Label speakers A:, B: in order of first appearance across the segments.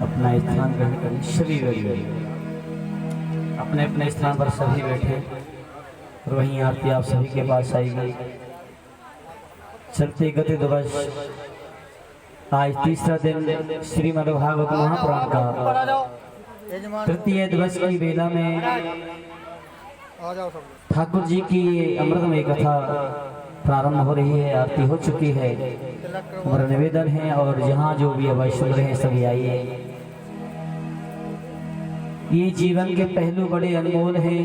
A: अपना स्थान ग्रहण करें। सभी बैठे, अपने अपने स्थान पर सभी बैठे और वहीं आरती आप सभी के पास आएगी। चलते गति दिवस आज तीसरा दिन श्रीमद् भागवत महापुराण का तृतीय दिवस की वेला में ठाकुर जी की अमृतमय कथा प्रारंभ हो रही है। आरती हो चुकी है और निवेदन है, और जहाँ जो भी अवश्य सुन रहे हैं सभी आइए। ये जीवन के पहलू बड़े अनमोल हैं।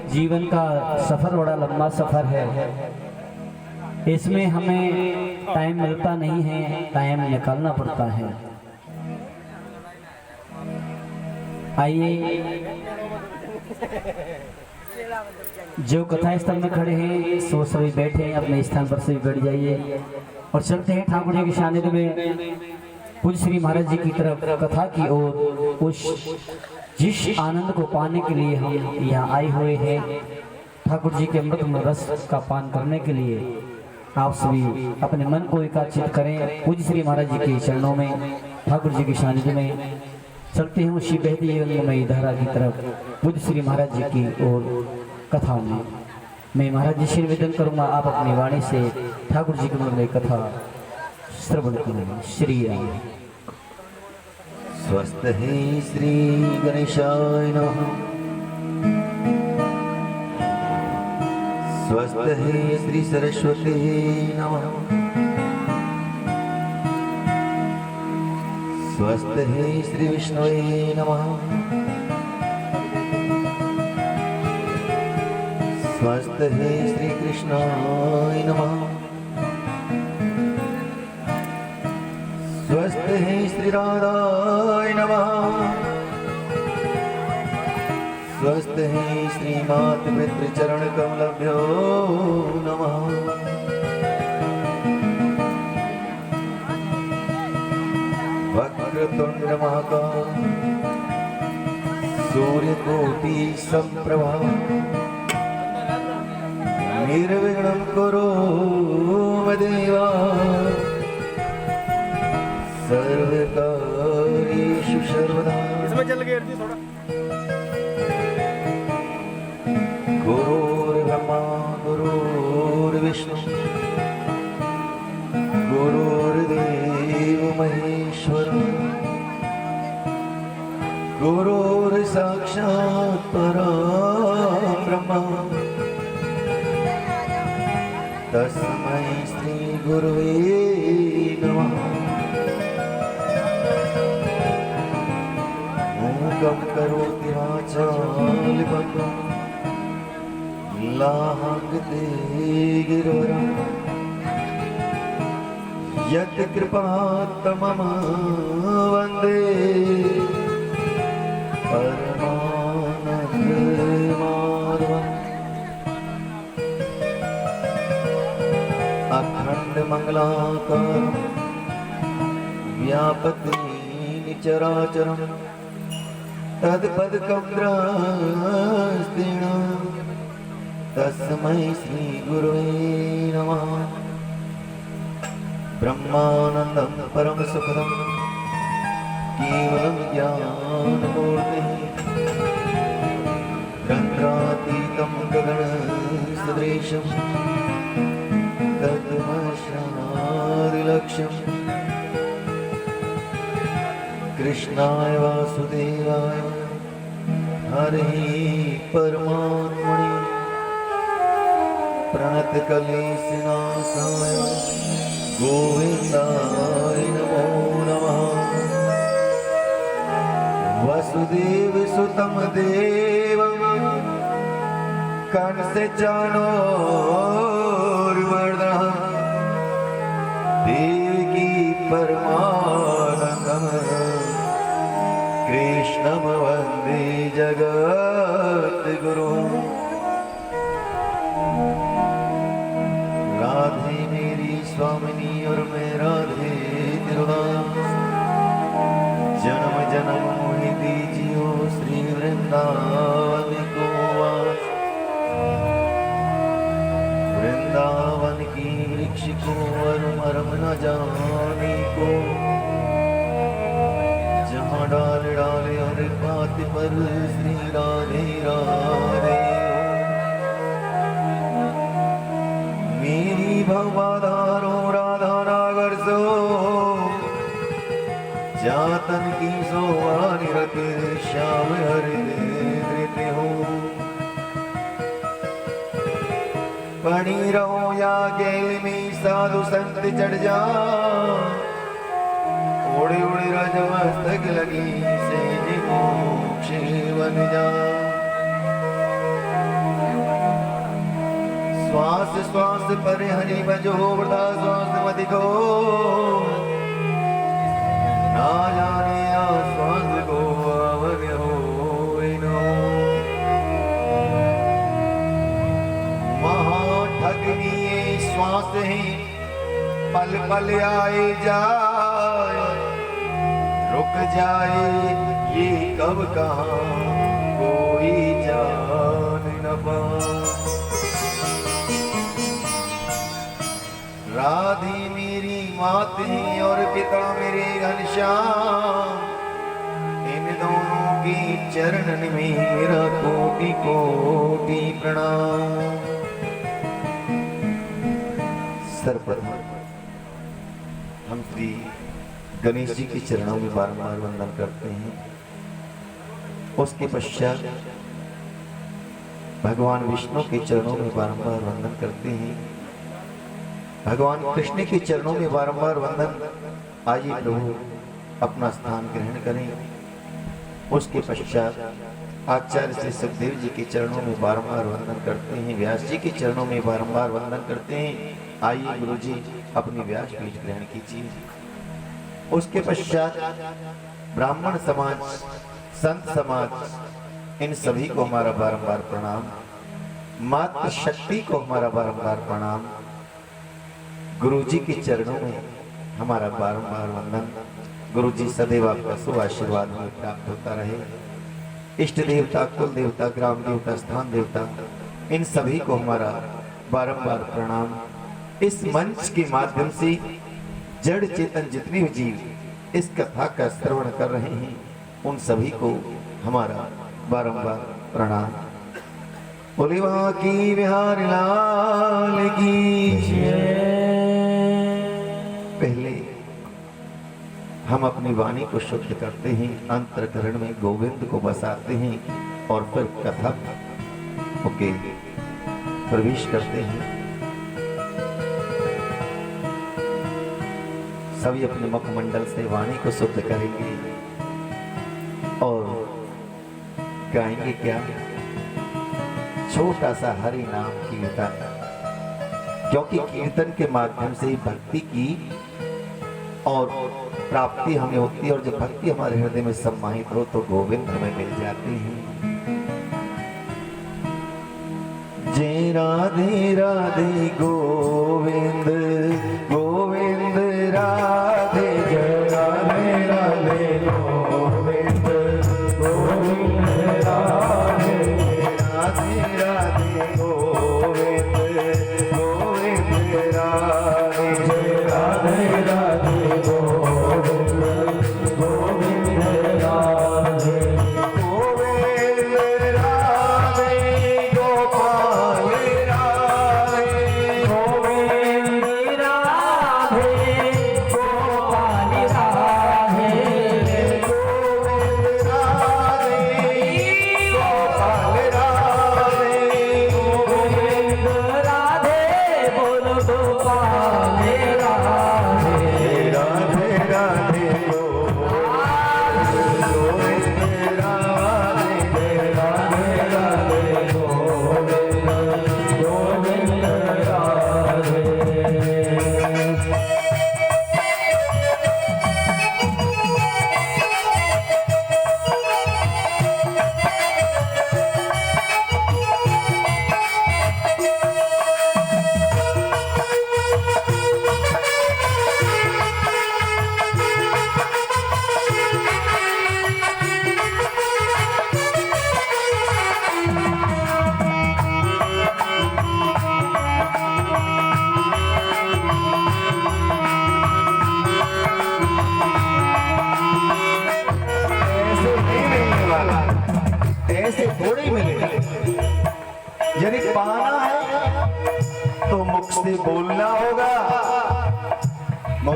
A: जीवन का सफर बड़ा लंबा सफर है, इसमें हमें टाइम मिलता नहीं है, टाइम निकालना पड़ता है। आइए, जो कथा स्थल में खड़े हैं सो सभी बैठे हैं, अपने स्थान पर सभी बैठ जाइए और चलते हैं ठाकुर जी के सानिध्य में पूज्य श्री महाराज जी की तरफ कथा की ओर। उस जिस आनंद को पाने के लिए हम यहाँ आए हुए हैं, ठाकुर जी के अमृत रस का पान करने के लिए आप सभी अपने मन को एकाग्रित करें। पूज्य श्री महाराज जी के चरणों में, ठाकुर जी के सानिध्य में चलते हैं उसी बहती रंगमयी धारा की तरफ पूज्य श्री महाराज जी की ओर कथा में। मैं महाराज जी से निवेदन करूंगा, आप अपनी वाणी से ठाकुर जी की मंगल कथा श्रवण करें। श्री राम।
B: स्वस्थ है श्री गणेशाय नमः। स्वस्थ है श्री सरस्वती नमः। स्वस्थ है श्री विष्णुवे नमः। स्वस्थ है श्री कृष्णाय नमः। स्वस्थ है श्री राधाय नमः। स्वस्थ है श्री मात पितृ चरण कमलभ्यो नमः। वक्रतुंड महाकाय सूर्यकोटि समप्रभा निर्विघ्नं कुरु मम देवा सर्वकार्येषु सर्वदा।
C: इसमें चल गए थोड़ा।
B: गुरुर्ब्रह्मा गुरुर्विष्णु गुरुर्देव महेश्वर गुरुर्साक्षात् परब्रह्म तस्मै श्री गुरुवे नमः। मूकं करोति वाचालं लाहांगते गिरिवरं यत् कृपात्तमं वन्दे परमानन्दमाधवम्। अखंड मंगलाकारं व्यापति चराचरं तत्पदकं द्रष्टेन तस्मै श्री गुरुवे नमः। ब्रह्मानंदं परम सुखदं केवलं ज्ञानमूर्तिः रन्ध्रातीतं गगनसदृशं तत्मश्रादिलक्ष्यम् कृष्णाय वासुदेवाय हरे परमात्मने प्रणतकलेशनाशाय गोविन्दाय नमो नमः। वसुदेवसुतं देवं कंसचाणूरमर्दनं देवकी परमानन्दं कृष्णं वन्दे जगद्गुरुम्। राधे मेरी स्वामिनी और मैं राधे तिरुदास जन्म जन्म मोहि दीजियो श्री वृंदावन को वास। वृंदावन की वृक्ष को अरुम अरम न जाने को जहाँ डाल डाल हर बात पर श्री राधे राधे। मेरी भवबाधारो राधा नागर सो जातन की सोवानिरत श्याम हरि धृत हो। पड़ी रहो या गेल में साधु संत चढ़ जा उड़े उड़े राजमस्तक लगी से मोक्ष बन जा। श्वास श्वास पर हरि बजो वृथा श्वास मत को ना जाने आश्वास को अवन हो नो। महाठगनी ये श्वास है पल पल आए जाए रुक जाए ये कब कहाँ कोई जान न पाए। राधे मेरी मात है और पिता मेरे घनश्याम इन दोनों के चरणन में मेरा कोटि कोटि प्रणाम। सर्वप्रथम हम श्री गणेश जी के चरणों में बारंबार वंदन करते हैं। उसके पश्चात भगवान विष्णु के चरणों में बारंबार वंदन करते हैं। भगवान कृष्ण के चरणों में बारंबार वंदन। आइए प्रभु अपना स्थान ग्रहण करें। उसके पश्चात आचार्य श्री सुखदेव जी के चरणों में बारंबार वंदन करते हैं। व्यास जी के चरणों में बारंबार वंदन करते हैं। आइए गुरु जी अपनी व्यास पीठ ग्रहण कीजिए। उसके पश्चात ब्राह्मण समाज, संत समाज, इन सभी को हमारा बारंबार प्रणाम। मातृ शक्ति को हमारा बारंबार प्रणाम। गुरु जी के चरणों में हमारा बारंबार वंदन। गुरु जी सदैव आपका शुभ आशीर्वाद हमें प्राप्त होता रहे। इष्ट देवता, कुल देवता, ग्राम देवता, स्थान देवता, इन सभी को हमारा बारंबार प्रणाम। इस मंच के माध्यम से जड़ चेतन जितने भी जीव इस कथा का श्रवण कर रहे हैं उन सभी को हमारा बारंबार प्रणाम। बोले वहाँ की बिहार लाल की जय। पहले हम अपनी वाणी को शुद्ध करते हैं, अंतःकरण में गोविंद को बसाते हैं और फिर कथा ओके प्रवेश करते हैं। सभी अपने मुखमंडल से वाणी को शुद्ध करेंगे और गाएंगे क्या? छोटा सा हरि नाम कीर्तन, क्योंकि कीर्तन के माध्यम से ही भक्ति की और प्राप्ति हमें होती है और जब भक्ति हमारे हृदय में सम्मानित हो तो गोविंद हमें मिल जाते हैं। जय राधे राधे गोविंद गोविंद राधे, जय राधे राधे गोविंद गोविंद राधे, राधे राधे गोविंद गोविंद राधे, जय राधे राधे गोविंद गोविंद राधे, गोविंद राधे गोपाल राधे, गोविंद राधे गोपाल राधे, गोविंद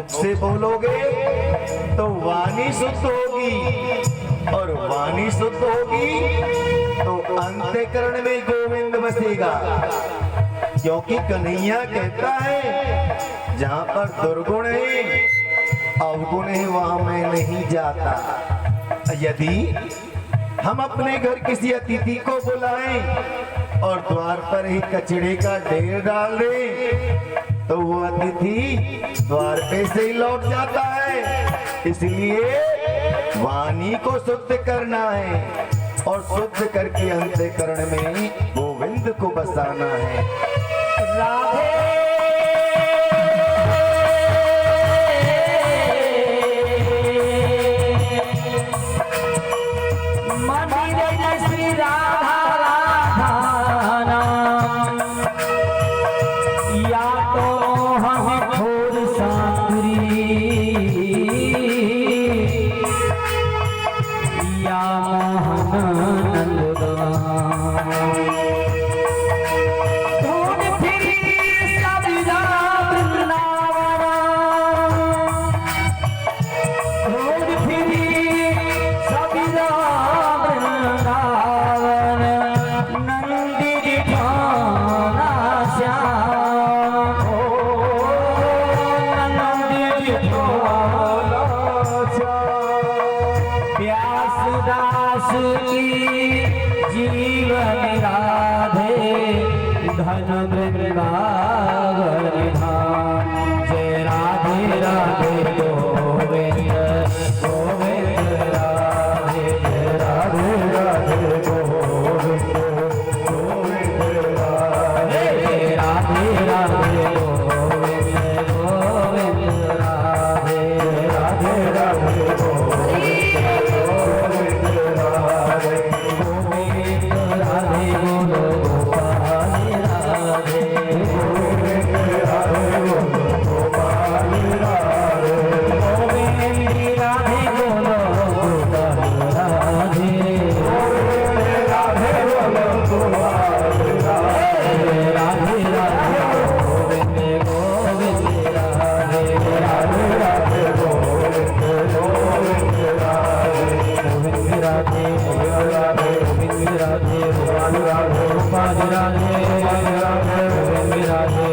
B: मुख से बोलोगे तो वाणी शुद्ध होगी, और वाणी शुद्ध होगी तो अंतःकरण में गोविंद बसेगा। क्योंकि कन्हैया कहता है जहां पर दुर्गुण है अवगुण है वहां मैं नहीं जाता। यदि हम अपने घर किसी अतिथि को बुलाएं और द्वार पर ही कचड़े का ढेर डाल दें तो वो अतिथि द्वार पे से ही लौट जाता है। इसलिए वाणी को शुद्ध करना है और शुद्ध करके अंतःकरण में गोविंद को बसाना है।
A: राधे श्री राधा राधा नाम, या तो हम घोर सांवरी या मोहन नंदगाम। ढूंढ फिरी सबिरा वृंदावन, ढूंढ फिरी सबिरा वृंदावन, नंदी दिखाना श्याम, नंदी दिखाना श्याम। व्यासदास की जीवन राधे, धन वृंदावन धाम। जय राधे राधे गोविंद गोविंद राधे, जय राधे राधे गोविंद गोविंद राधे, जय राधे राधे गोविंद गोविंद राधे, राधे राधे गोविंद गोविंद राधे, गोविंद राधे बोलो गोपाल राधे, गोविंद राधे बोलो गोपाल राधे, गोविंद राधे बोलो गोपाल राधे, गोविंद राधे बोलो गोपाल राधे, राधे राधे गोविंद गोविंद राधे, राधे राधे गोविंद गोविंद राधे, गोविंद राधे राधे गोविंद राधे गोपाल राधे, गोपाल राधे गोविंद राधे राधे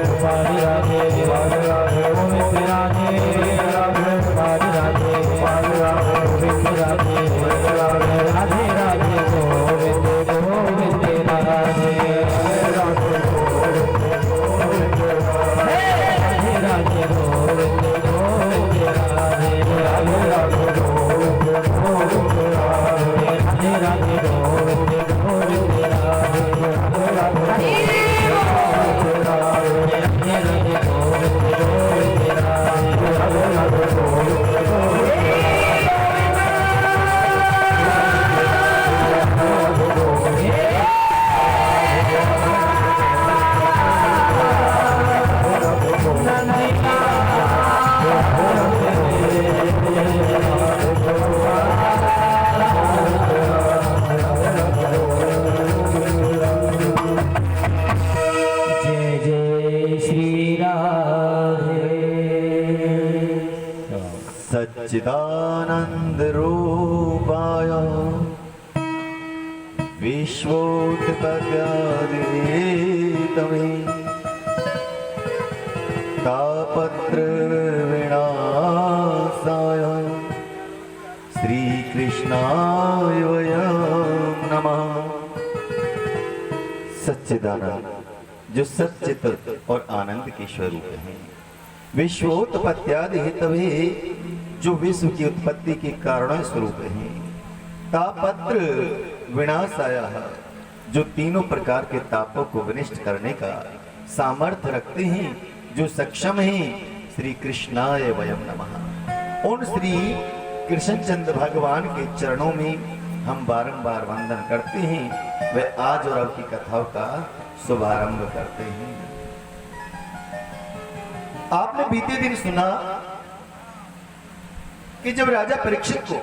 A: गोपाल राधे, गोपाल राधे गोविंद राधे राधे गोपाल राधे, गोपाल राधे गोविंद राधे राधे, राधे राधे गोविंद गोविंद राधे, राधे राधे गोविंद गोविंद राधे, राधे राधे गोविंद गोविंद राधे, राधे राधे गोविंद गोविंद राधे, राधे राधे गोविंद गोविंद राधे, राधे राधे गोविंद राधे, राधे राधे गोविंद गोविंद राधे, राधे राधे गोविंद गोविंद जय जय श्री राधे।
B: सच्चिदानंद रूपाय विश्वोत्पत्त्यादिहेतवे तापत्र विनाशाय श्री कृष्णाय वयं नमः। सच्चिदानंद जो सच्चित और आनंद के स्वरूप हैं, विश्वोत्पत्त्यादि हेतवे जो विश्व की उत्पत्ति के कारण स्वरूप हैं, तापत्र विनाशाय जो तीनों प्रकार के तापों को विनष्ट करने का सामर्थ्य रखते हैं, जो सक्षम हैं, श्री कृष्णाय वयं नमः। उन श्री कृष्णचंद्र भगवान के चरणों में हम बारंबार वंदन करते हैं। वे आज और अब की कथाओं का शुभारंभ करते हैं। आपने बीते दिन सुना कि जब राजा परीक्षित को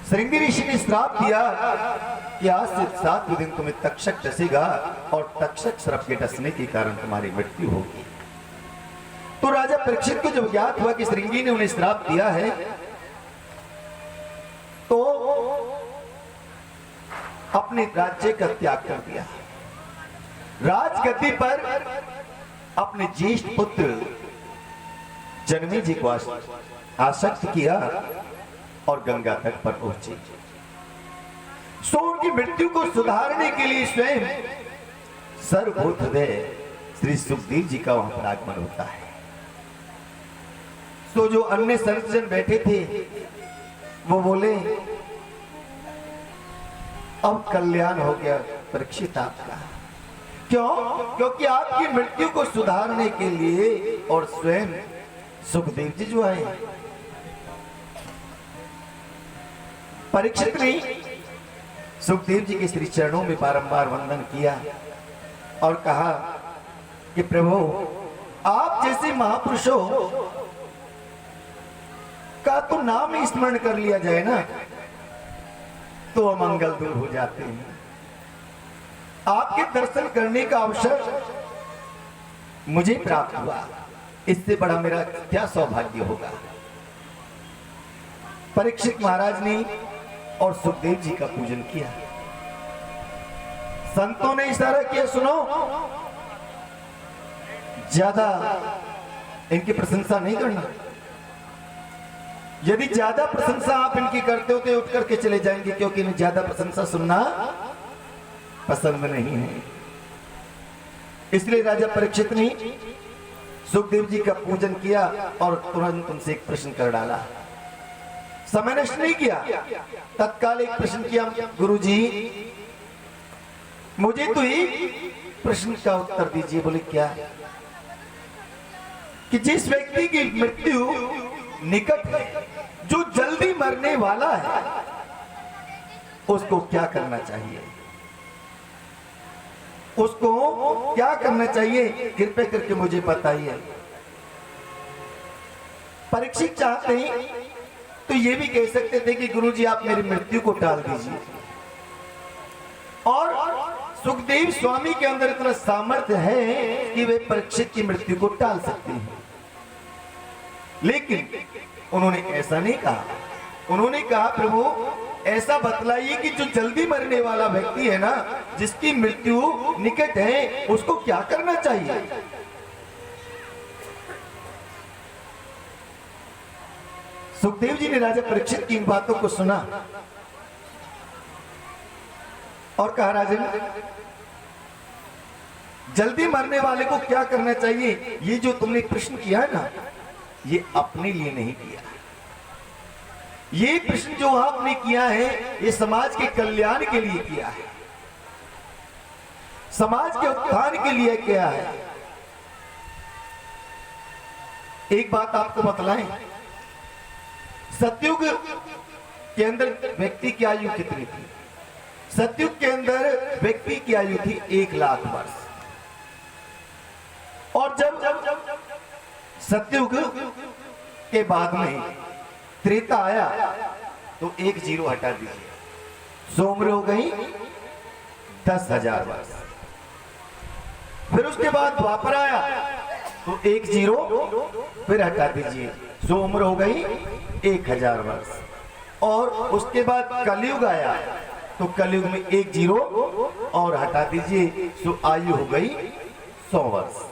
B: श्रृंगी ऋषि ने श्राप दिया कि आज से 7वें दिन तुम्हें तक्षक डसेगा और तक्षक सर्प के डसने के कारण तुम्हारी मृत्यु होगी। तो राजा परीक्षित को जब ज्ञात हुआ कि श्रृंगी ने उन्हें श्राप दिया है, तो अपने राज्य का त्याग कर दिया। राजगद्दी पर अपने ज्येष्ठ पुत्र जनमे जी को आसक्त किया और गंगा तट पर पहुंचे। सो उनकी मृत्यु को सुधारने के लिए स्वयं सर्वभूत हृदय श्री सुखदेव जी का वहां पर आगमन होता है। तो जो अन्य संतजन बैठे थे वो बोले, अब कल्याण हो गया परीक्षित आपका। क्यों? क्योंकि आपकी मृत्यु को सुधारने के लिए और स्वयं सुखदेव जी जो आए। परीक्षित ने सुखदेव जी के श्री चरणों में बारंबार वंदन किया और कहा कि प्रभु, आप जैसे महापुरुषों का तो नाम ही स्मरण कर लिया जाए ना, तो अमंगल दूर हो जाते हैं। आपके दर्शन करने का अवसर मुझे प्राप्त हुआ, इससे बड़ा मेरा क्या सौभाग्य होगा। परीक्षित महाराज ने और सुखदेव जी का पूजन किया। संतों ने इशारा किया, सुनो, ज्यादा इनकी प्रशंसा नहीं करना। यदि ज्यादा प्रशंसा आप इनकी करते हो तो उठ करके चले जाएंगे, क्योंकि इन्हें ज्यादा प्रशंसा सुनना पसंद नहीं है। इसलिए राजा परीक्षित ने सुखदेव जी का पूजन किया और तुरंत उनसे एक प्रश्न कर डाला। समय नष्ट नहीं किया, तत्काल एक प्रश्न किया, गुरुजी मुझे तो एक प्रश्न का उत्तर दीजिए। बोले क्या? कि जिस व्यक्ति की मृत्यु निकट है, जो जल्दी मरने वाला है, उसको क्या करना चाहिए? उसको क्या करना चाहिए? कृपया करके मुझे बताइए। परीक्षित चाहते हैं तो ये भी कह सकते थे कि गुरुजी आप मेरी मृत्यु को टाल दीजिए, और सुखदेव स्वामी के अंदर इतना सामर्थ्य है कि वे परीक्षित की मृत्यु को टाल सकते हैं। लेकिन उन्होंने ऐसा नहीं कहा। उन्होंने कहा, प्रभु ऐसा बतलाइए कि जो जल्दी मरने वाला व्यक्ति है ना, जिसकी मृत्यु निकट है, उसको क्या करना चाहिए? सुखदेव जी ने राजा परीक्षित की इन बातों को सुना और कहा, राजन जल्दी मरने वाले को क्या करना चाहिए? ये जो तुमने प्रश्न किया है ना, ये अपने लिए नहीं किया। ये प्रश्न जो आपने किया है, ये समाज के कल्याण के लिए किया है, समाज के उत्थान के लिए किया है। एक बात आपको बतलाएं, सतयुग के अंदर व्यक्ति की आयु कितनी थी? सतयुग के अंदर व्यक्ति की आयु थी 1,00,000 वर्ष। और जब सतयुग के बाद में त्रेता आया तो 1 जीरो हटा दीजिए, 100 उम्र हो गई 10,000 वर्ष। फिर उसके बाद द्वापर आया तो 1 जीरो फिर हटा दीजिए, 100 उम्र हो गई 1,000 वर्ष। और उसके बाद कलयुग आया तो कलयुग में 1 जीरो और हटा दीजिए, तो आयु हो गई 100 वर्ष।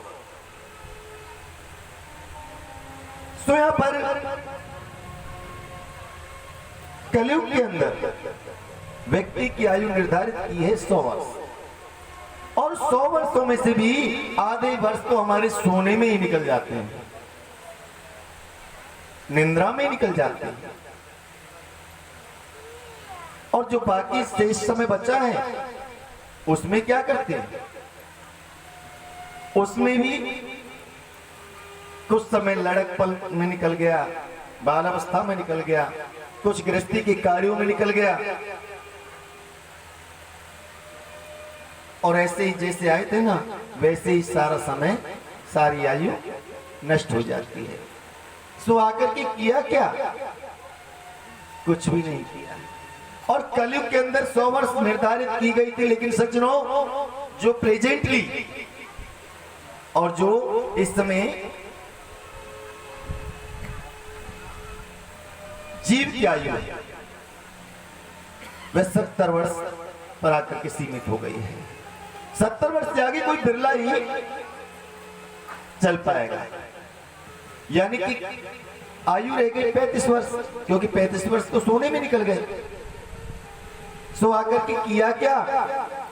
B: तो यहां पर कलयुग के अंदर व्यक्ति की आयु निर्धारित की है 100 वर्ष, और 100 वर्षों में से भी आधे वर्ष तो हमारे सोने में ही निकल जाते हैं, निंद्रा में निकल जाते हैं। और जो बाकी शेष समय बचा है उसमें क्या करते हैं? उसमें भी कुछ समय लड़कपन में निकल गया, बालावस्था में निकल गया, कुछ गृहस्थी के कार्यों में निकल गया, और ऐसे ही जैसे आए थे ना, वैसे ही सारा समय, सारी आयु नष्ट हो जाती है। सो आकर के किया क्या? कुछ भी नहीं किया। और कलयुग के अंदर 100 वर्ष निर्धारित की गई थी, लेकिन सज्जनों, जो प्रेजेंटली और जो इस समय जीव की आयु वह 70 वर्ष पर आकर के सीमित हो गई है। 70 वर्ष से आगे कोई बिरला ही चल पाएगा, यानी कि आयु रह गई 35 वर्ष, क्योंकि 35 वर्ष तो सोने में निकल गए। सो आकर के किया क्या?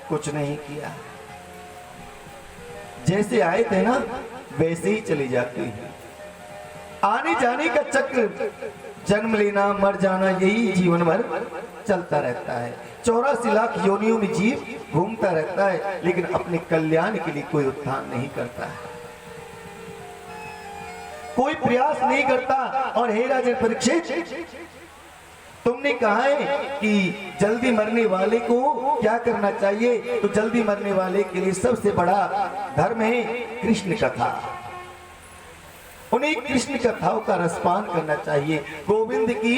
B: कुछ नहीं किया। जैसे आए थे ना वैसे ही चली जाती है। आने जाने का चक्र, जन्म लेना मर जाना, यही जीवन भर चलता रहता है। 84 लाख योनियों में जीव घूमता रहता है, लेकिन अपने कल्याण के लिए कोई उत्थान नहीं करता है, कोई प्रयास नहीं करता। और हे राजन परीक्षित, तुमने कहा है कि जल्दी मरने वाले को क्या करना चाहिए? तो जल्दी मरने वाले के लिए सबसे बड़ा धर्म है कृष्ण कथा। उन्हें कृष्ण कथाओं का रसपान करना चाहिए, गोविंद की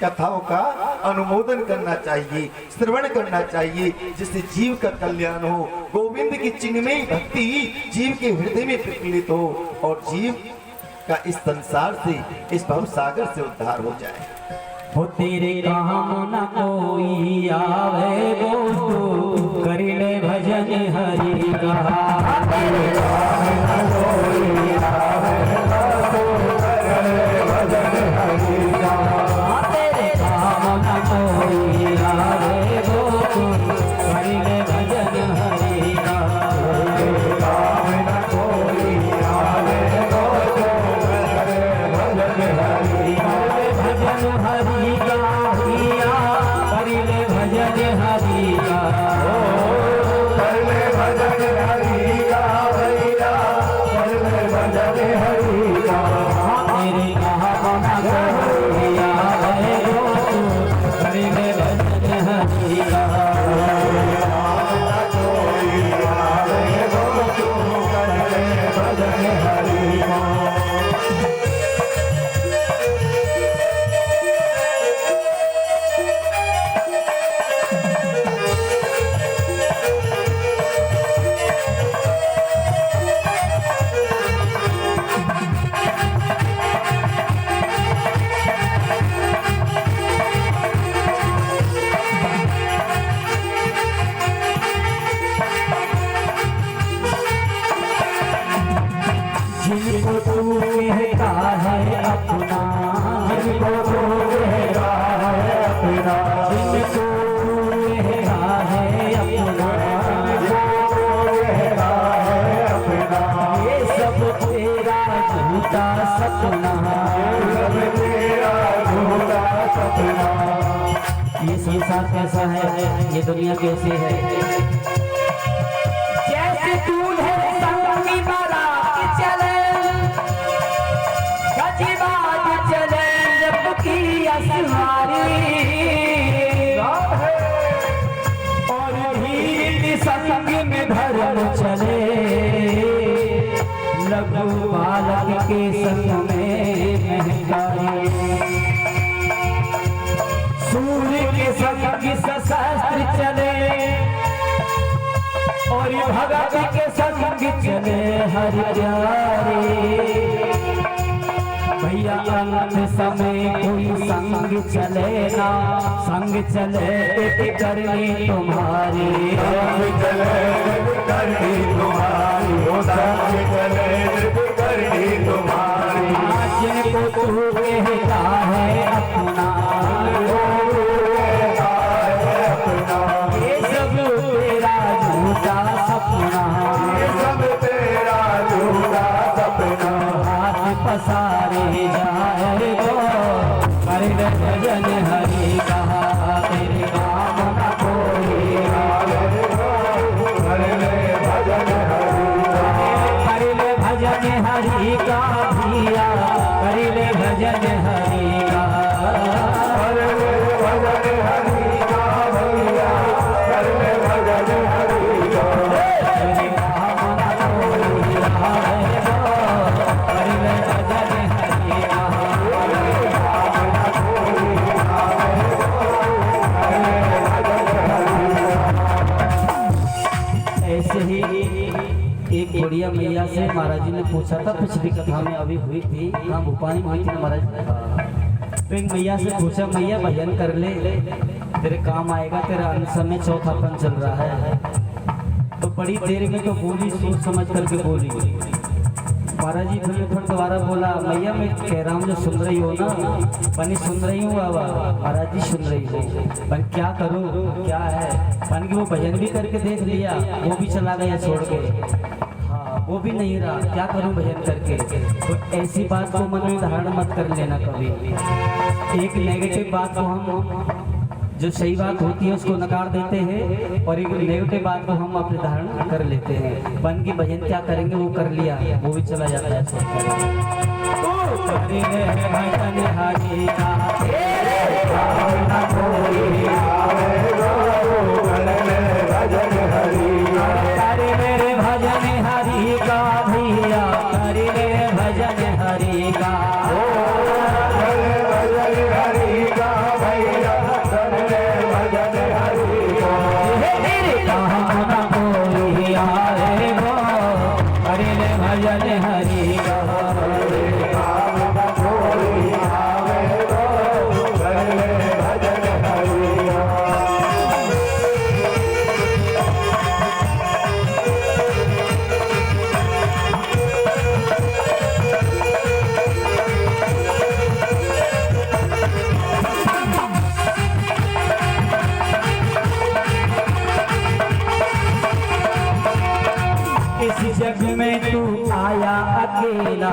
B: कथाओं का अनुमोदन करना चाहिए, श्रवण करना चाहिए, जिससे जीव का कल्याण हो। गोविंद की चिन्मयी भक्ति जीव के हृदय में प्रफुल्लित हो और जीव का इस संसार से, इस भव सागर से उद्धार हो जाए।
A: हो तेरे काम न कोई आवे गो, करिले भजन हरि का। तेरे काम न कोई आवे गो, करिले भजन हरि का। तेरे काम न कोई आवे गो, करिले भजन हरि का। तेरे काम न कोई आवे गो, करिले भजन हरि का। भजन हरि का हिया, करिले भजन हरि का। करिले भजन हरि का भैया, करिले भजन हरि का। तेरे काम न कोई आवे गो, करिले भजन हरि का। तेरे काम न कोई आवे गो, करिले भजन हरि का। जिनको तू कहता है अपना, जिनको तू कहता है अपना, जिनको तू कहता है अपना, जिनको कहता है अपना, ये सब तेरा झूठा सपना, ये सब तेरा झूठा सपना। ये संसार कैसा है, ये दुनिया कैसी है? जैसे दूल्हे संगी बारात चले, गजबाज चले जब की असहारी, और भीड़ संग में धर्म चले, लघु बालक के संग में महंगाई। सूर्य के संग शस्त्र चले, और भगत के संग चले हरि प्यारे। भैया अंत समय कोई संग चले ना, संग चले एक करनी तुम्हारी, संग चले एक करनी तुम्हारी, संग चले एक करनी तुम्हारी। जिनको तू कहता है अपना, ये सब तेरा झूठा सपना, ये सब तेरा झूठा सपना। हाथ पसारे जाए गो, करिले भजन हरि का। तेरे काम न कोई आवे गो, करिले भजन हरि का। करिले भजन हरि का भैया, करिले भजन हरि का। करिले भजन हरि का भैया, करिले भजन हरि का। तेरे काम न कोई आवे गो, करिले भजन हरि का। तेरे काम न कोई आवे गो, करिले भजन हरि का। ऐसे ही एक बुढ़िया मैया से महाराज जी ने पूछा था, पिछली कथा में अभी हुई थी, हाँ भूपानी महाराज तो एक मैया से पूछा, मैया भजन कर ले, तेरे काम आएगा, तेरा अंत समय चौथापन चल रहा है। तो बड़ी देर में तो बोली, सोच समझ करके बोली। महाराज जी फिर दोबारा बोला, मैया मैं कह रहा हूँ जो सुन रही हो ना, पनी सुन रही हूँ बाबा। महाराज जी सुन रही हो, पर क्या करूँ, क्या है। पन की वो भजन भी करके देख लिया, वो भी चला गया छोड़ के, हाँ वो भी नहीं रहा, क्या करूँ भजन करके। तो ऐसी बात को मन में धारण मत कर लेना कभी। एक नेगेटिव बात को हम, जो सही बात होती है उसको नकार देते हैं, और एक नेगेटिव बात को हम अपने धारण कर लेते हैं। बन की भजन क्या करेंगे, वो कर लिया, वो भी चला जाता है। मेरे भजन हरि का भैया, हरि मेरे भजन हरि का, इस जग में तू आया अकेला,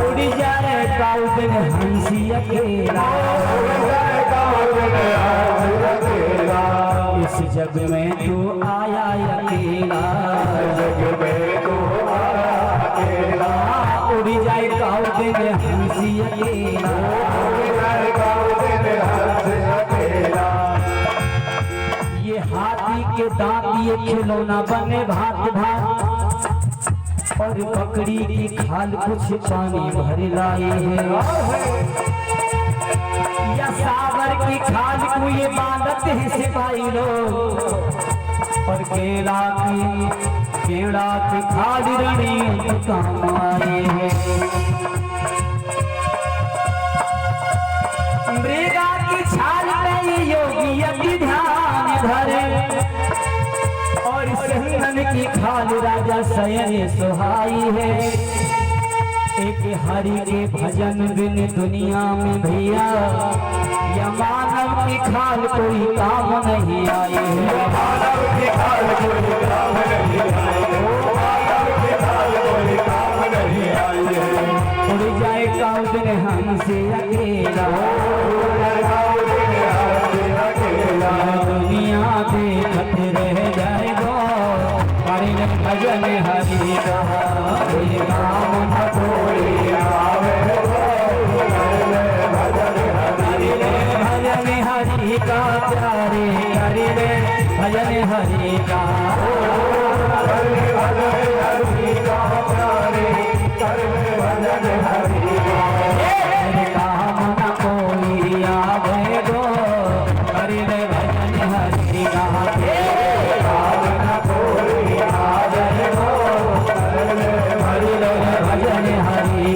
A: उड़ जाए काउन हंसी अकेला। इस जग में तू आया अकेला, उड़ जाए काउन हंसी अकेला। ये हाथी के दांत ये खिलौना बने भात भात, और बकरी की खाल कुछ पानी भर लाई है। या सावर की खाल को ये बांधत है सिपाही लोग, और केला की खाल रणी काम आई है। मृगा की छाल में योगी अति ध्यान धरे, और सिंहन की खाल राजा शयन सुहाई है। एक हरि के भजन बिन दुनिया में भैया, या मानव की खाल कोई काम नहीं आई है। मानव की खाल कोई काम नहीं आई है। उड़ जाए काउन हमसे अकेला, दुनिया देखत रह जाएगा। भजन हरि का नाम न कोई आवे, भजन हरि का प्यारे हरि रे, भजन हरि का, काम न कोई आवे गो, हरि रे भजन हरि का। भजन हरि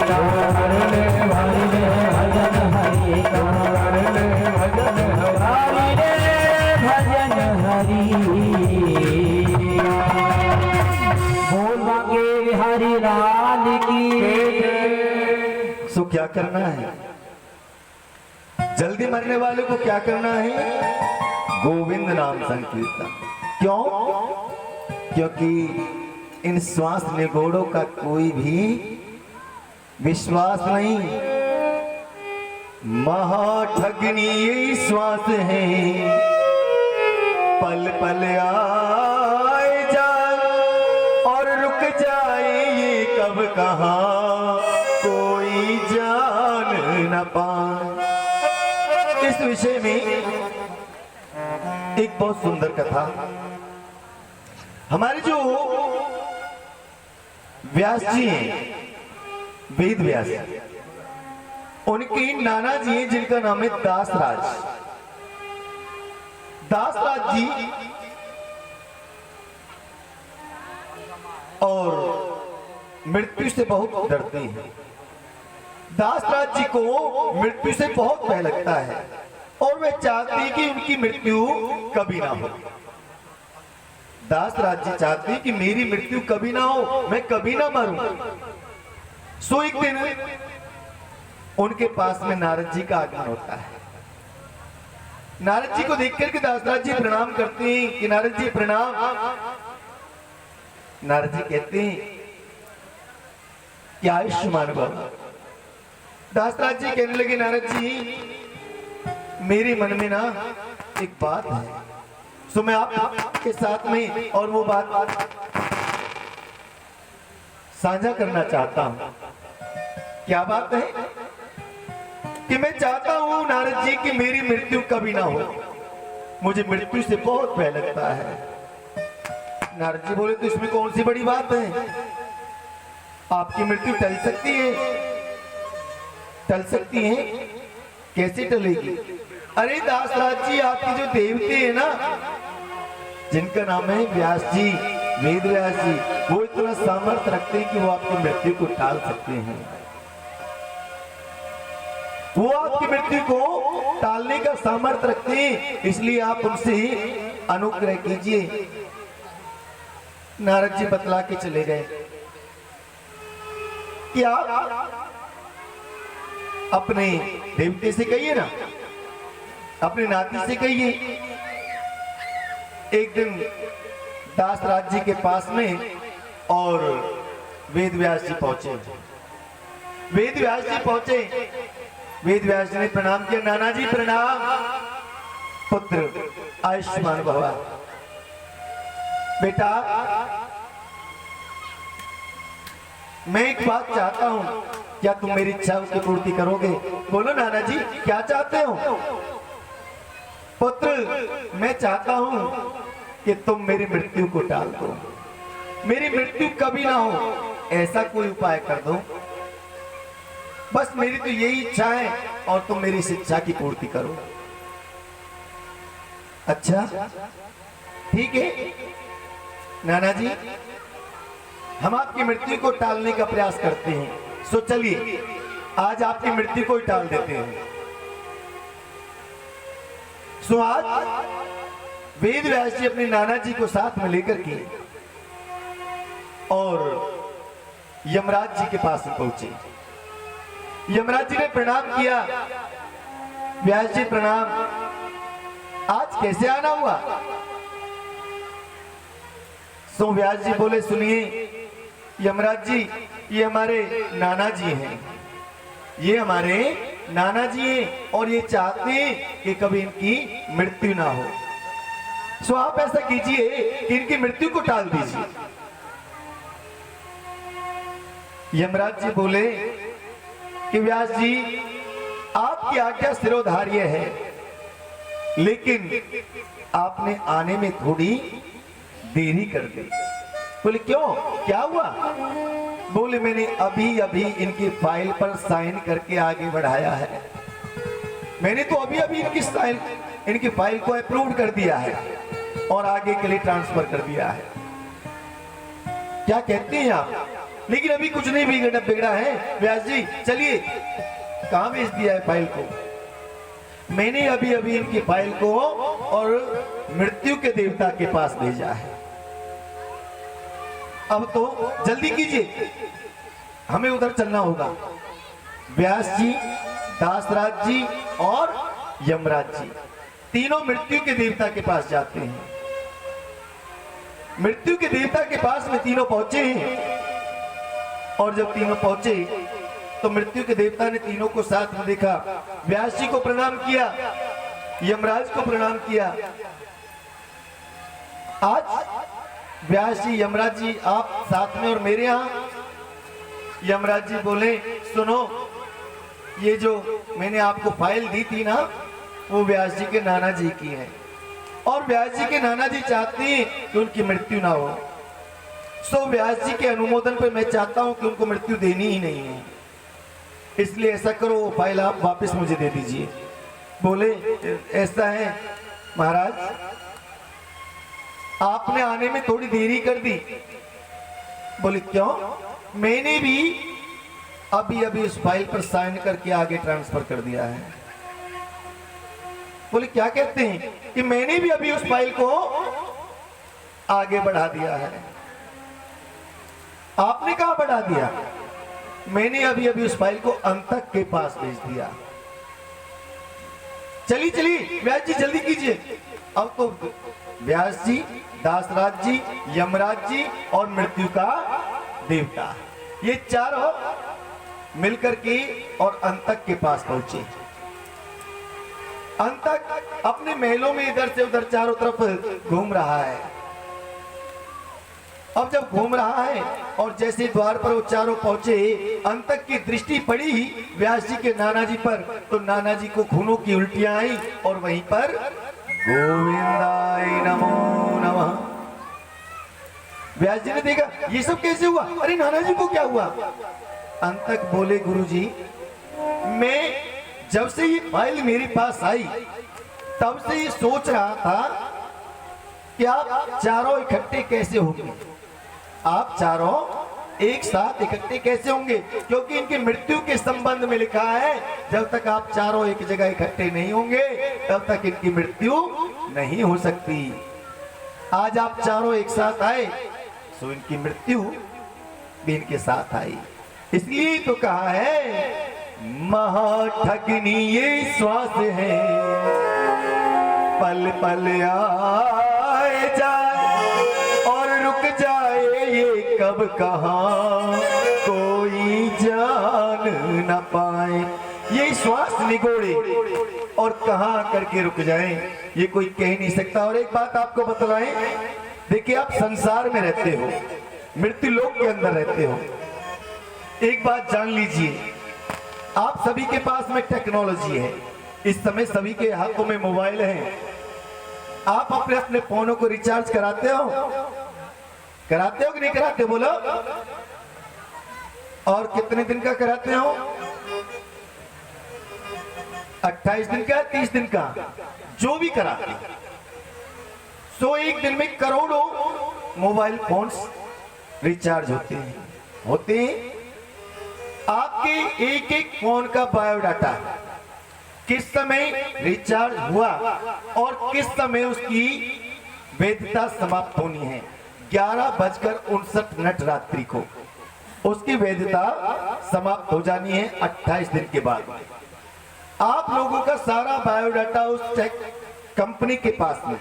A: का, भजन हरि, बोल बाके हरि लाल की।
B: सो क्या करना है, जल्दी मरने वाले को क्या करना है, गोविंद नाम संकीर्तन। क्यों? क्योंकि इन श्वास निगोड़ों का कोई भी विश्वास नहीं। महाठगनी ये श्वास है, पल पल आए जाए और रुक जाए, ये कब कहाँ कोई जान न पाए। इस विषय में एक बहुत सुंदर कथा, हमारे जो व्यास जी हैं, वेद व्यास, उनके नाना जी हैं जिनका नाम है दासराज। दासराज जी और मृत्यु से बहुत डरते हैं। दासराज जी को मृत्यु से बहुत भय लगता है और वे चाहती कि उनकी मृत्यु कभी ना हो। दासराज जी चाहती कि मेरी मृत्यु कभी ना हो, मैं कभी ना मरूं। सो एक दिन उनके पास में नारद जी का आगमन होता है। नारद जी को देख करके दासराज जी प्रणाम करते हैं कि नारद जी प्रणाम। नारद जी कहते हैं कि आयुष्मान भव। दासराज जी कहने लगे नारद जी मेरे मन में ना एक बात है, सो मैं आपके साथ में और वो बात साझा करना चाहता हूं। क्या बात है कि मैं चाहता हूं नारद जी कि मेरी मृत्यु कभी ना हो, मुझे मृत्यु से बहुत भय लगता है। नारद जी बोले तो इसमें कौन सी बड़ी बात है, आपकी मृत्यु टल सकती है। टल सकती है? कैसे टलेगी? अरे दासराज जी आपके जो देवते हैं ना, जिनका नाम है व्यास जी, वेद व्यास जी, वो इतना सामर्थ्य रखते हैं कि वो आपकी मृत्यु को टाल सकते हैं। वो आपकी मृत्यु को टालने का सामर्थ्य रखते हैं, इसलिए आप उनसे अनुग्रह कीजिए। नारद जी बतला के चले गए कि आप अपने देवते से कहिए ना, अपने नाती से कहिए। एक दिन दासराज जी के पास में और वेद व्यास जी पहुंचे। वेद व्यास जी पहुंचे, वेद व्यास जी ने प्रणाम किया। नाना जी प्रणाम, पुत्र आयुष्मान भव। बेटा मैं एक बात चाहता हूं, क्या तुम मेरी इच्छा की पूर्ति करोगे? बोलो नाना जी क्या चाहते हो? पुत्र मैं चाहता हूं कि तुम मेरी मृत्यु को टाल दो, मेरी मृत्यु कभी ना हो, ऐसा कोई उपाय कर दो। बस मेरी तो यही इच्छा है और तुम मेरी इस इच्छा की पूर्ति करो। अच्छा ठीक है नाना जी, हम आपकी मृत्यु को टालने का प्रयास करते हैं। सो चलिए आज आपकी मृत्यु को ही टाल देते हैं। सो आज वेद व्यास जी अपने नाना जी को साथ में लेकर के और यमराज जी के पास पहुंचे। यमराज जी ने प्रणाम किया। व्यास जी प्रणाम, आज कैसे आना हुआ? सो व्यास जी बोले सुनिए यमराज जी, ये हमारे नाना जी हैं, ये हमारे नाना जी हैं और ये चाहते हैं कि कभी इनकी मृत्यु ना हो। सो आप ऐसा कीजिए कि इनकी मृत्यु को टाल दीजिए। यमराज जी बोले कि व्यास जी आपकी आज्ञा सिरोधार्य है, लेकिन आपने आने में थोड़ी देरी कर दी। बोले क्यों, क्या हुआ? बोले मैंने अभी अभी इनकी फाइल पर साइन करके आगे बढ़ाया है। मैंने तो अभी अभी इनकी फाइल को अप्रूव कर दिया है और आगे के लिए ट्रांसफर कर दिया है। क्या कहते हैं आप? लेकिन अभी कुछ नहीं बिगड़ा है व्यास जी। चलिए कहां भेज दिया है फाइल को? मैंने अभी अभी इनकी फाइल को और मृत्यु के देवता के पास भेजा है। अब तो जल्दी कीजिए, हमें उधर चलना होगा। व्यास जी, दासराज जी और यमराज जी तीनों मृत्यु के देवता के पास जाते हैं। मृत्यु के देवता के पास में तीनों पहुंचे हैं और जब तीनों पहुंचे तो मृत्यु के देवता ने तीनों को साथ में देखा। व्यास जी को प्रणाम किया, यमराज को प्रणाम किया। आज व्यास जी, यमराज जी आप साथ में और मेरे यहाँ। यमराज जी बोले सुनो, ये जो मैंने आपको फाइल दी थी ना, वो व्यास जी के नाना जी की है और व्यास जी के नाना जी चाहते हैं कि उनकी मृत्यु ना हो। सो व्यास जी के अनुमोदन पर मैं चाहता हूं कि उनको मृत्यु देनी ही नहीं है, इसलिए ऐसा करो वो फाइल आप वापस मुझे दे दीजिए। बोले ऐसा है महाराज, आपने आने में थोड़ी देरी कर दी। बोले क्यों? मैंने भी अभी अभी उस फाइल पर साइन करके आगे ट्रांसफर कर दिया है। बोले क्या कहते हैं कि मैंने भी अभी उस फाइल को आगे बढ़ा दिया है। आपने कहां बढ़ा दिया? मैंने अभी अभी उस फाइल को अंतक के पास भेज दिया। चली चली व्यास जी जल्दी कीजिए। अब तो व्यास जी, दासराज जी, यमराज जी और मृत्यु का देवता, ये चारों मिलकर के और अंतक के पास पहुंचे। अंतक अपने महलों में इधर से उधर चारों तरफ घूम रहा है। अब जब घूम रहा है और जैसे द्वार पर वो चारों पहुंचे, अंतक की दृष्टि पड़ी व्यास जी के नाना जी पर, तो नाना जी को खूनों की उल्टियां आई और वहीं पर गोविंदाय नमो नमः। व्यास जी ने देखा ये सब कैसे हुआ, अरे नाना जी को क्या हुआ? अंतक बोले गुरुजी, मैं जब से ये फाइल मेरे पास आई तब से ये सोच रहा था कि आप चारों इकट्ठे कैसे होंगे, आप चारों एक साथ इकट्ठे कैसे होंगे, क्योंकि इनकी मृत्यु के संबंध में लिखा है जब तक आप चारों एक जगह इकट्ठे नहीं होंगे तब तक इनकी मृत्यु नहीं हो सकती। आज आप चारों एक साथ आए तो इनकी मृत्यु भी इनके साथ आई। इसलिए तो कहा है महाठगनी ये श्वास है, पल पल आए जाए और रुक जाए ये कब कहां कोई जान न पाए। ये श्वास निगोड़े और कहां करके रुक जाए ये कोई कह नहीं सकता। और एक बात आपको बतलाएं, देखिए आप संसार में रहते हो, मृत्यु लोक के अंदर रहते हो। एक बात जान लीजिए, आप सभी के पास में टेक्नोलॉजी है, इस समय सभी के हाथों में मोबाइल है। आप अपने अपने फोनों को रिचार्ज कराते हो कि नहीं कराते बोलो? और कितने दिन का कराते हो? 28 दिन का, 30 दिन का, जो भी कराते। सो एक दिन में करोड़ों मोबाइल फोन्स रिचार्ज होते हैं। आपके एक एक फोन का बायोडाटा किस समय रिचार्ज हुआ और किस समय उसकी वैधता समाप्त होनी है, 11:59 रात्रि को उसकी वैधता समाप्त हो जानी है 28 दिन के बाद। आप लोगों का सारा बायोडाटा उस कंपनी के पास में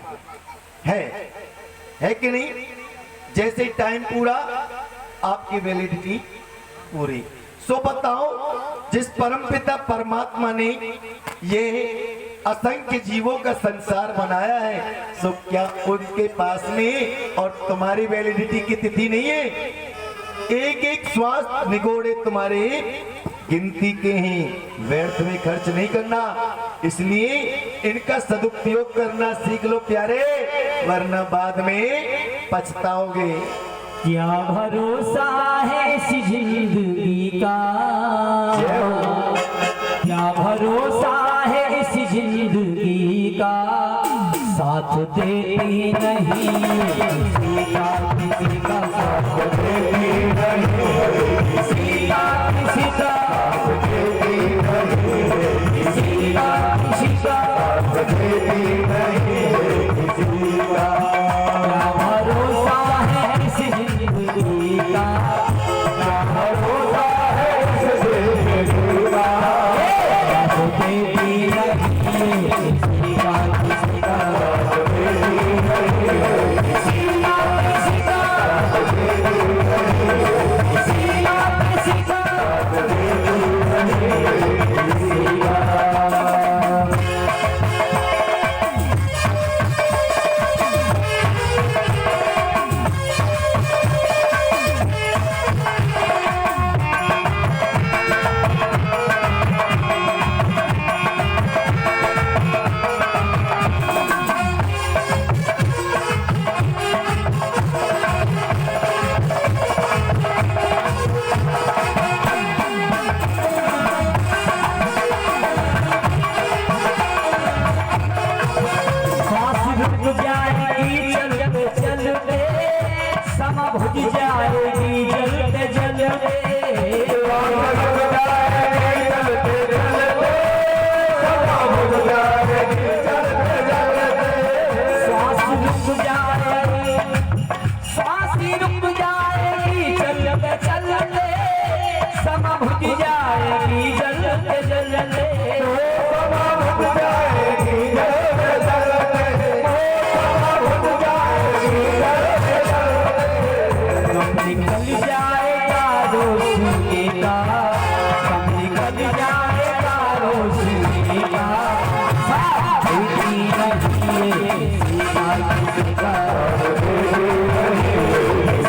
B: है कि नहीं? जैसे टाइम पूरा आपकी वैलिडिटी पूरी। सो बताओ, जिस परमपिता परमात्मा ने ये असंख्य जीवों का संसार बनाया है, सो क्या उनके पास में और तुम्हारी वैलिडिटी की तिथि नहीं है? एक एक श्वास निगोड़े तुम्हारे गिनती के हैं, व्यर्थ में खर्च नहीं करना। इसलिए इनका सदुपयोग करना सीख लो प्यारे, वरना बाद में पछताओगे।
A: क्या भरोसा है इस जिंदगी का, क्या भरोसा है इस जिंदगी का, साथ देती नहीं किसी का, किसी का साथ देती नहीं किसी का, किसी का साथ देती नहीं किसी का, किसी का साथ देती नहीं किसी का। क्या भरोसा है इस जिंदगी का, क्या भरोसा है इस जिंदगी का, साथ देती नहीं किसी का, किसी का साथ देती नहीं किसी का, किसी का साथ देती नहीं। जलते जलते निकल जाएगा रोशनी का, कब निकल जाएगा रोशनी का, साथ ही रहिए सीता किसी का,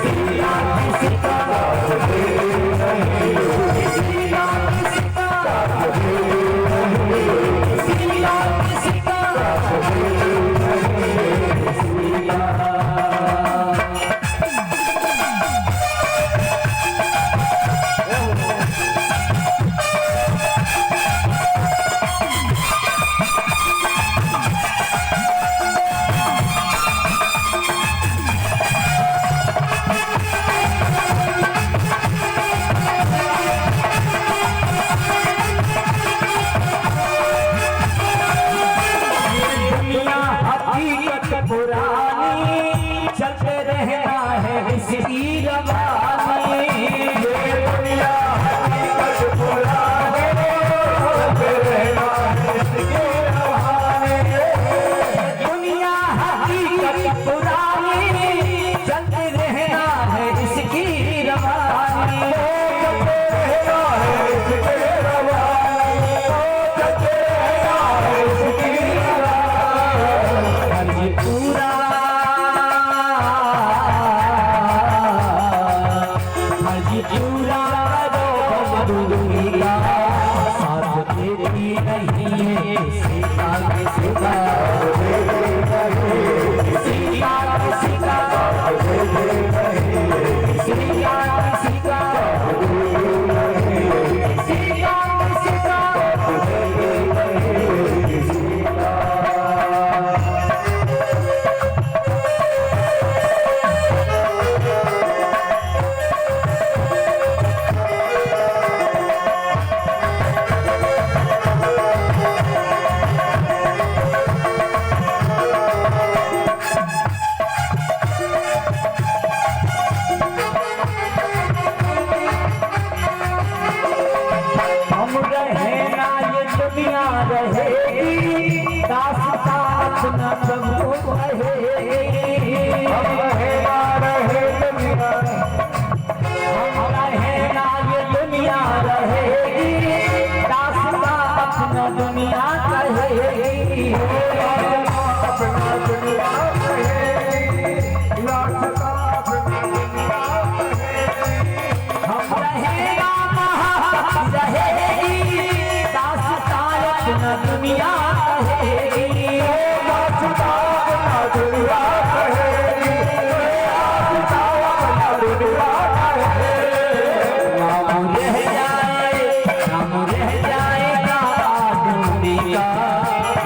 A: सीता किसी का, सीता किसी का, पुरानी चलते रहना है इसकी रवानी, ये दुनिया हकीकत पुरानी चलते रहना है इसकी रवानी, दुनिया हकीकत पुरानी चलते रहना है इसकी रवानी, चलते रहना है इसकी रवानी, चलते रहना है इसकी पूरा हजी पूरा दूंगा साथ तेरी नहीं है सीता किसी का, सीता किसी का, सीता किसी का, सीता किसी का, रहेगी दास्तान न सबको रहेगी, हम रहना रहे दुनिया, हम रहना ये दुनिया रहेगी दास्तान न दुनिया कहेगी, अपना दुनिया कहेगी, दास्तान अपना दुनिया कहेगी, हम रहेगा रहेगी न दुनिया कहेगी, न दुनिया कहेगी, नाम रह जाए, नाम रह जाएगा आदमी का,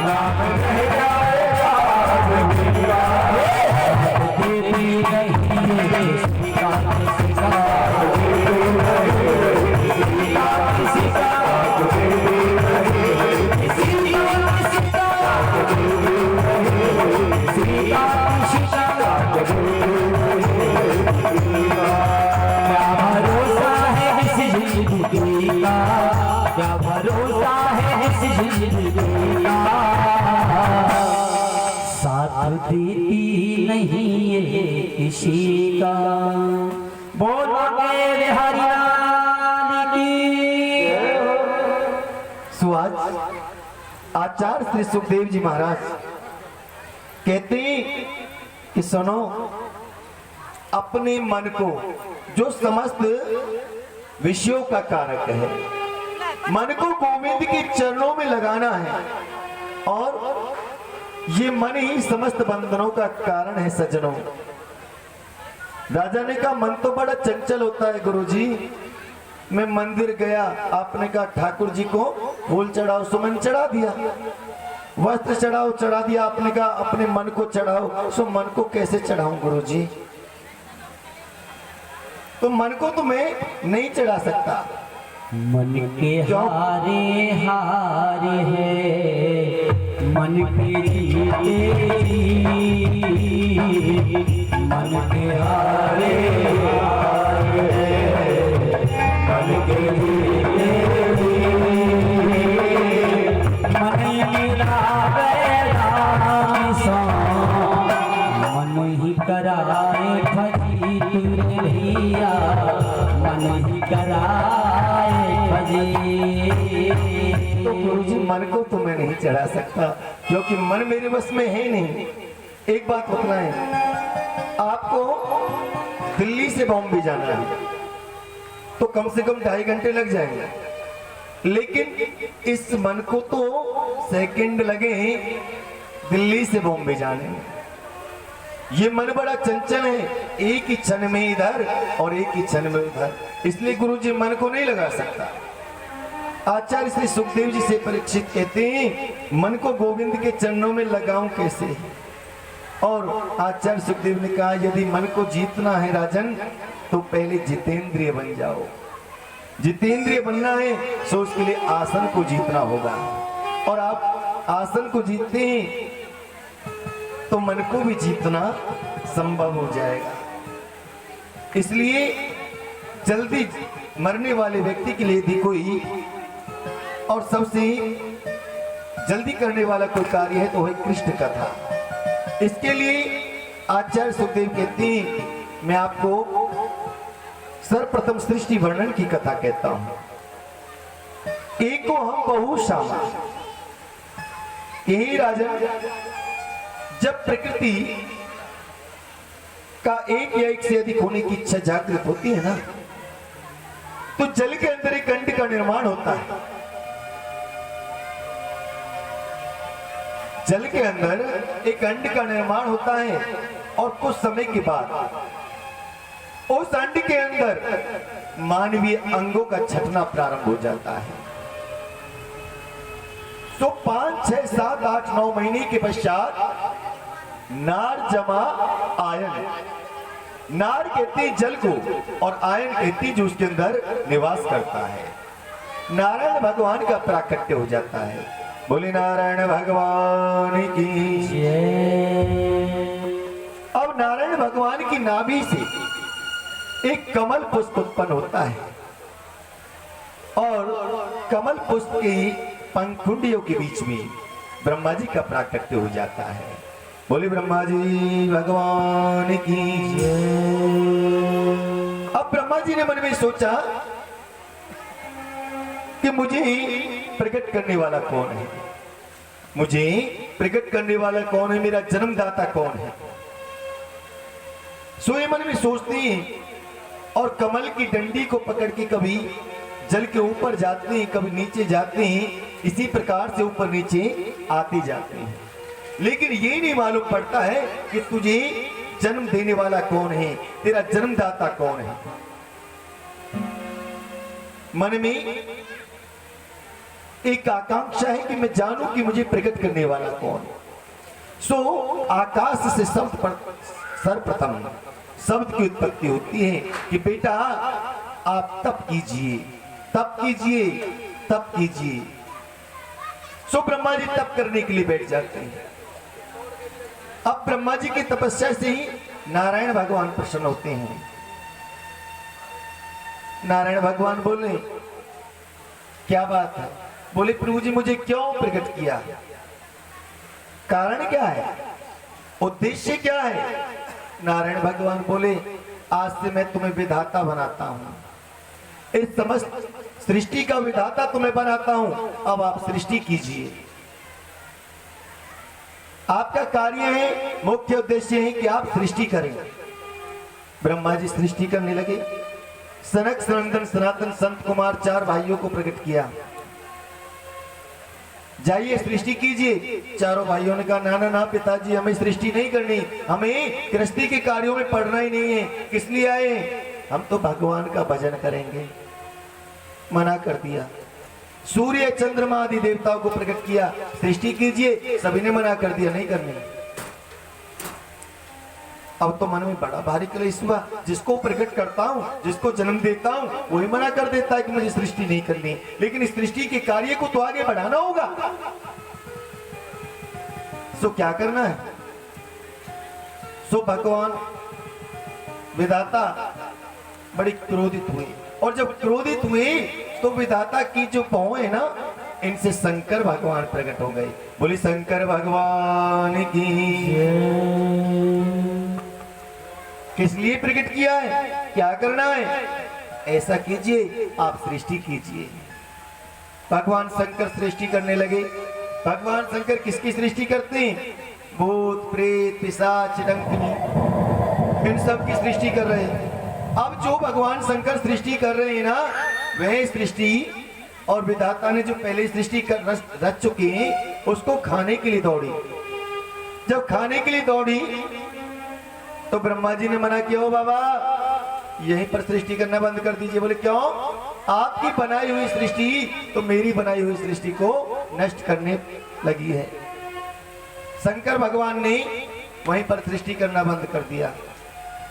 A: नाम रह जाएगा आदमी का, तेरी नहीं है सीता किसी का, सीता किसी का, क्या भरोसा है इस जिंदगी का, क्या भरोसा है इस जिंदगी का, साथ देती नहीं ये किसी का, बोलो मेरे हरियाणा की।
B: सुहाज आचार्य श्री सुखदेव जी महाराज कहते कि सुनो, अपने मन को जो समस्त विषयों का कारक है, मन को गोविंद के चरणों में लगाना है, और ये मन ही समस्त बंधनों का कारण है। सज्जनों, राजा ने कहा मन तो बड़ा चंचल होता है गुरुजी, मैं मंदिर गया, आपने कहा ठाकुर जी को फूल चढ़ाओ, सुमन चढ़ा दिया, वस्त्र चढ़ाओ, चढ़ा दिया, आपने कहा अपने मन को चढ़ाओ, सो मन को कैसे चढ़ाऊं गुरुजी, तो मन को तो मैं नहीं चढ़ा सकता।
A: मन के हारे हारे है, मन के जीते जी, मन के हारे हारे है, मन के जीते जी,
B: तो गुरुजी मन को तो मैं नहीं चढ़ा सकता, क्योंकि मन मेरे बस में है नहीं। एक बात बतलाएं, आपको दिल्ली से बॉम्बे जाना है तो कम से कम 2.5 घंटे लग जाएंगे, लेकिन इस मन को तो सेकंड लगे दिल्ली से बॉम्बे जाने में। ये मन बड़ा चंचल है, एक ही क्षण में इधर और एक ही क्षण में उधर, इसलिए गुरुजी मन को नहीं लगा सकता। आचार्य श्री सुखदेव जी से परीक्षित कहते हैं, मन को गोविंद के चरणों में लगाऊं कैसे? और आचार्य सुखदेव ने कहा, यदि मन को जीतना है राजन तो पहले जितेंद्रिय बन जाओ। जितेंद्रिय बनना है तो उसके लिए आसन को जीतना होगा, और आप आसन को जीतते हैं तो मन को भी जीतना संभव हो जाएगा। इसलिए जल्दी मरने वाले व्यक्ति के लिए यदि कोई और सबसे जल्दी करने वाला कोई कार्य है तो है कृष्ण कथा। इसके लिए आचार्य सुखदेव कहते हैं, मैं आपको सर्वप्रथम सृष्टि वर्णन की कथा कहता हूं। एको हम बहु श्यामा, यही राजन जब प्रकृति का एक या एक से अधिक होने की इच्छा जागृत होती है ना, तो जल के अंदर एक अंड का निर्माण होता है। जल के अंदर एक अंड का निर्माण होता है, और कुछ समय के बाद उस अंड के अंदर मानवीय अंगों का छटना प्रारंभ हो जाता है। तो 5, 6, 7, 8, 9 महीने के पश्चात नार जमा आयन, नार कहती जल को और आयन कहती जो उसके अंदर निवास करता है, नारायण भगवान का प्राकट्य हो जाता है। बोले नारायण भगवान की जय। अब नारायण भगवान की नाभि से एक कमल पुष्प उत्पन्न होता है, और कमल पुष्प की पंखुंडियों के बीच में ब्रह्मा जी का प्राकट्य हो जाता है। बोले ब्रह्मा जी भगवान की जय। अब ब्रह्मा जी ने मन में सोचा कि मुझे प्रकट करने वाला कौन है, मुझे प्रकट करने वाला कौन है, मेरा जन्मदाता कौन है। सो ये मन में सोचते हैं, और कमल की डंडी को पकड़ के कभी जल के ऊपर जाते हैं, कभी नीचे जाते हैं, इसी प्रकार से ऊपर नीचे आते जाते हैं। लेकिन ये नहीं मालूम पड़ता है कि तुझे जन्म देने वाला कौन है, तेरा जन्मदाता कौन है। मन में एक आकांक्षा है कि मैं जानूं कि मुझे प्रकट करने वाला कौन है। सो आकाश से शब्द पर सर्वप्रथम शब्द की उत्पत्ति होती है कि बेटा आप तप कीजिए, तप कीजिए, तप कीजिए। सो ब्रह्मा जी तप करने के लिए बैठ जाते हैं। अब ब्रह्मा जी की तपस्या से ही नारायण भगवान प्रसन्न होते हैं। नारायण भगवान बोले, क्या बात है? बोले प्रभु जी मुझे क्यों प्रकट किया, कारण क्या है, उद्देश्य क्या है? नारायण भगवान बोले, आज से मैं तुम्हें विधाता बनाता हूं, इस समस्त सृष्टि का विधाता तुम्हें बनाता हूं। अब आप सृष्टि कीजिए। आपका कार्य है, मुख्य उद्देश्य है कि आप सृष्टि करें। ब्रह्मा जी सृष्टि करने लगे। सनक, सनंदन, सनातन, संत कुमार 4 भाइयों को प्रकट किया, जाइए सृष्टि कीजिए। चारों भाइयों ने कहा, ना ना ना पिताजी, हमें सृष्टि नहीं करनी, हमें गृहस्थी के कार्यों में पड़ना ही नहीं है। किस लिए आए? हम तो भगवान का भजन करेंगे। मना कर दिया। सूर्य, चंद्रमा आदि देवताओं को प्रकट किया, सृष्टि कीजिए, सभी ने मना कर दिया, नहीं करनी। अब तो मन में बड़ा भारी क्लेश हुआ। जिसको प्रकट करता हूं, जिसको जन्म देता हूं, वही मना कर देता है कि मुझे सृष्टि नहीं करनी। लेकिन इस सृष्टि के कार्य को तो आगे बढ़ाना होगा। सो क्या करना है? सो भगवान विधाता बड़े क्रोधित हुए, और जब क्रोधित हुए तो विधाता की जो पांव है ना, इनसे शंकर भगवान प्रकट हो गए। बोली शंकर भगवान की। किस लिए प्रकट किया है, क्या करना है? ऐसा कीजिए, आप सृष्टि कीजिए। भगवान शंकर सृष्टि करने लगे। भगवान शंकर किसकी सृष्टि करते हैं? भूत प्रेत पिशाच डंकिनी, इन सब की सृष्टि कर रहे हैं। अब जो भगवान शंकर सृष्टि कर रहे हैं ना, वह सृष्टि और विधाता ने जो पहले सृष्टि कर रच चुके हैं, उसको खाने के लिए दौड़ी। जब खाने के लिए दौड़ी तो ब्रह्मा जी ने मना किया, ओ बाबा यहीं पर सृष्टि करना बंद कर दीजिए। बोले क्यों? आपकी बनाई हुई सृष्टि तो मेरी बनाई हुई सृष्टि को नष्ट करने लगी है। शंकर भगवान ने वहीं पर सृष्टि करना बंद कर दिया।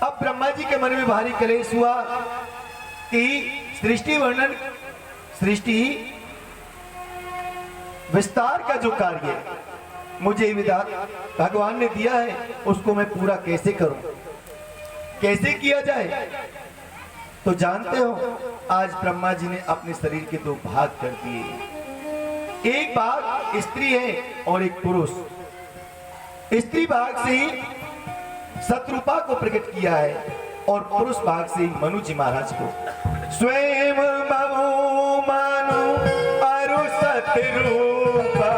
B: अब ब्रह्मा जी के मन में भारी कलेश हुआ कि सृष्टि वर्णन, सृष्टि विस्तार का जो कार्य मुझे विधात भगवान ने दिया है, उसको मैं पूरा कैसे करूं, कैसे किया जाए? तो जानते हो, आज ब्रह्मा जी ने अपने शरीर के दो भाग कर दिए। एक भाग स्त्री है और एक पुरुष। स्त्री भाग से शत्रुपा को प्रकट किया है और पुरुष भाग से मनु जी महाराज को। स्वयं भवो मनु अरु शत्रुपा,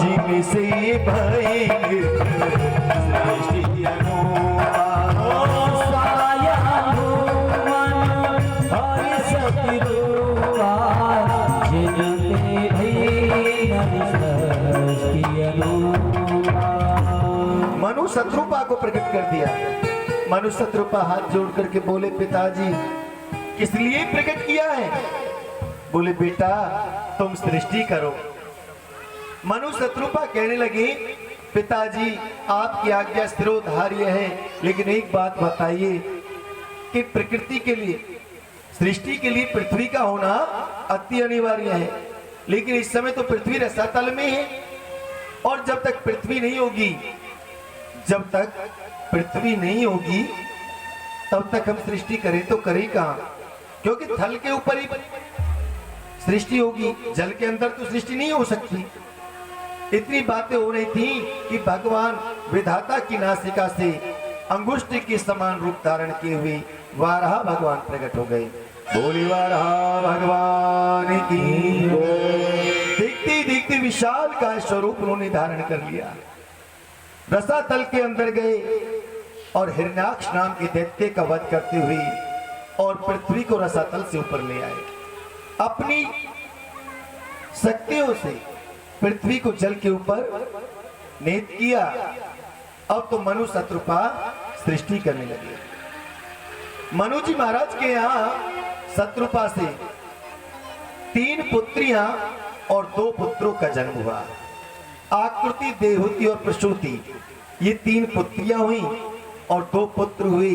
B: जिनसे भई सृष्टि अनुपा, मनु शत्रुपा को प्रकट कर दिया। मनु शत्रुपा हाथ जोड़ करके बोले, पिताजी किस लिए प्रकट किया है? बोले बेटा तुम सृष्टि करो। मनु शत्रुपा कहने लगे, पिताजी आपकी आज्ञा स्थिरोधार्य है, लेकिन एक बात बताइए कि प्रकृति के लिए, सृष्टि के लिए पृथ्वी का होना अति अनिवार्य है, लेकिन इस समय तो पृथ्वी रसातल में है, और जब तक पृथ्वी नहीं होगी, जब तक पृथ्वी नहीं होगी तब तक हम सृष्टि करें तो करें कहां? क्योंकि थल के ऊपर ही सृष्टि होगी, जल के अंदर तो सृष्टि नहीं हो सकती। इतनी बातें हो रही थी कि भगवान विधाता की नासिका से अंगुष्ठ के समान रूप धारण किए हुए वाराह भगवान प्रकट हो गए। बोली वाराह भगवान की। दिखती दिखती विशाल का स्वरूप उन्होंने धारण कर लिया। रसातल के अंदर गए और हिरण्याक्ष नाम के दैत्य का वध करते हुए और पृथ्वी को रसातल से ऊपर ले आए। अपनी शक्तियों से पृथ्वी को जल के ऊपर नेत किया। अब तो मनु शत्रुपा सृष्टि करने लगे। मनु जी महाराज के यहाँ शत्रुपा से 3 पुत्रियां और 2 पुत्रों का जन्म हुआ। आकृति, देवहूति और प्रसूति, ये 3 पुत्रियां हुई और 2 पुत्र हुए,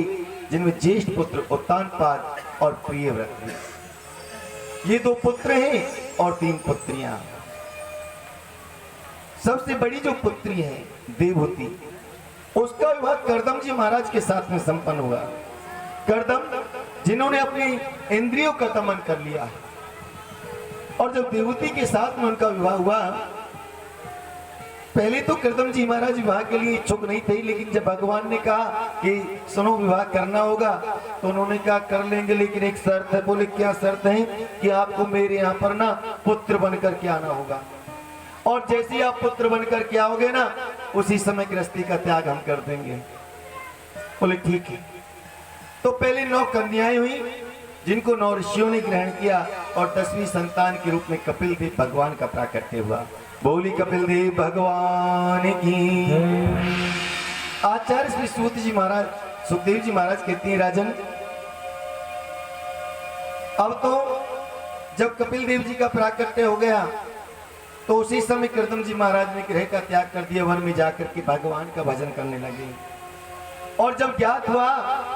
B: जिनमें ज्येष्ठ पुत्र उत्तानपाद और प्रियव्रत हुए। ये 2 पुत्र हैं और 3 पुत्रियां। सबसे बड़ी जो पुत्री है देवहूति, उसका विवाह कर्दम जी महाराज के साथ में संपन्न हुआ। कर्दम जिन्होंने अपनी इंद्रियों का दमन कर लिया, और जब देवहूति के साथ में उनका विवाह हुआ, पहले तो कर्दम जी महाराज विवाह के लिए इच्छुक नहीं थे, लेकिन जब भगवान ने कहा कि सुनो विवाह करना होगा, तो उन्होंने कहा कर लेंगे, लेकिन एक शर्त है। बोले क्या शर्त है? कि आपको मेरे यहाँ पर ना पुत्र बनकर के आना होगा, और जैसे ही आप पुत्र बनकर के आओगे ना, उसी समय गृहस्थी का त्याग हम कर देंगे। बोले ठीक है। तो पहले 9 कन्याएं हुई, जिनको 9 ऋषियों ने ग्रहण किया, और 10वीं संतान के रूप में कपिल देव भगवान का प्राकट्य हुआ। बोली कपिल देव भगवान की। आचार्य श्री सूत जी महाराज, सुखदेव जी महाराज कहते हैं, राजन अब तो जब कपिल देव जी का प्राकट्य हो गया, तो उसी समय कर्दम जी महाराज ने गृह का त्याग कर दिया, वन में जाकर के भगवान का भजन करने लगे। और जब ज्ञात हुआ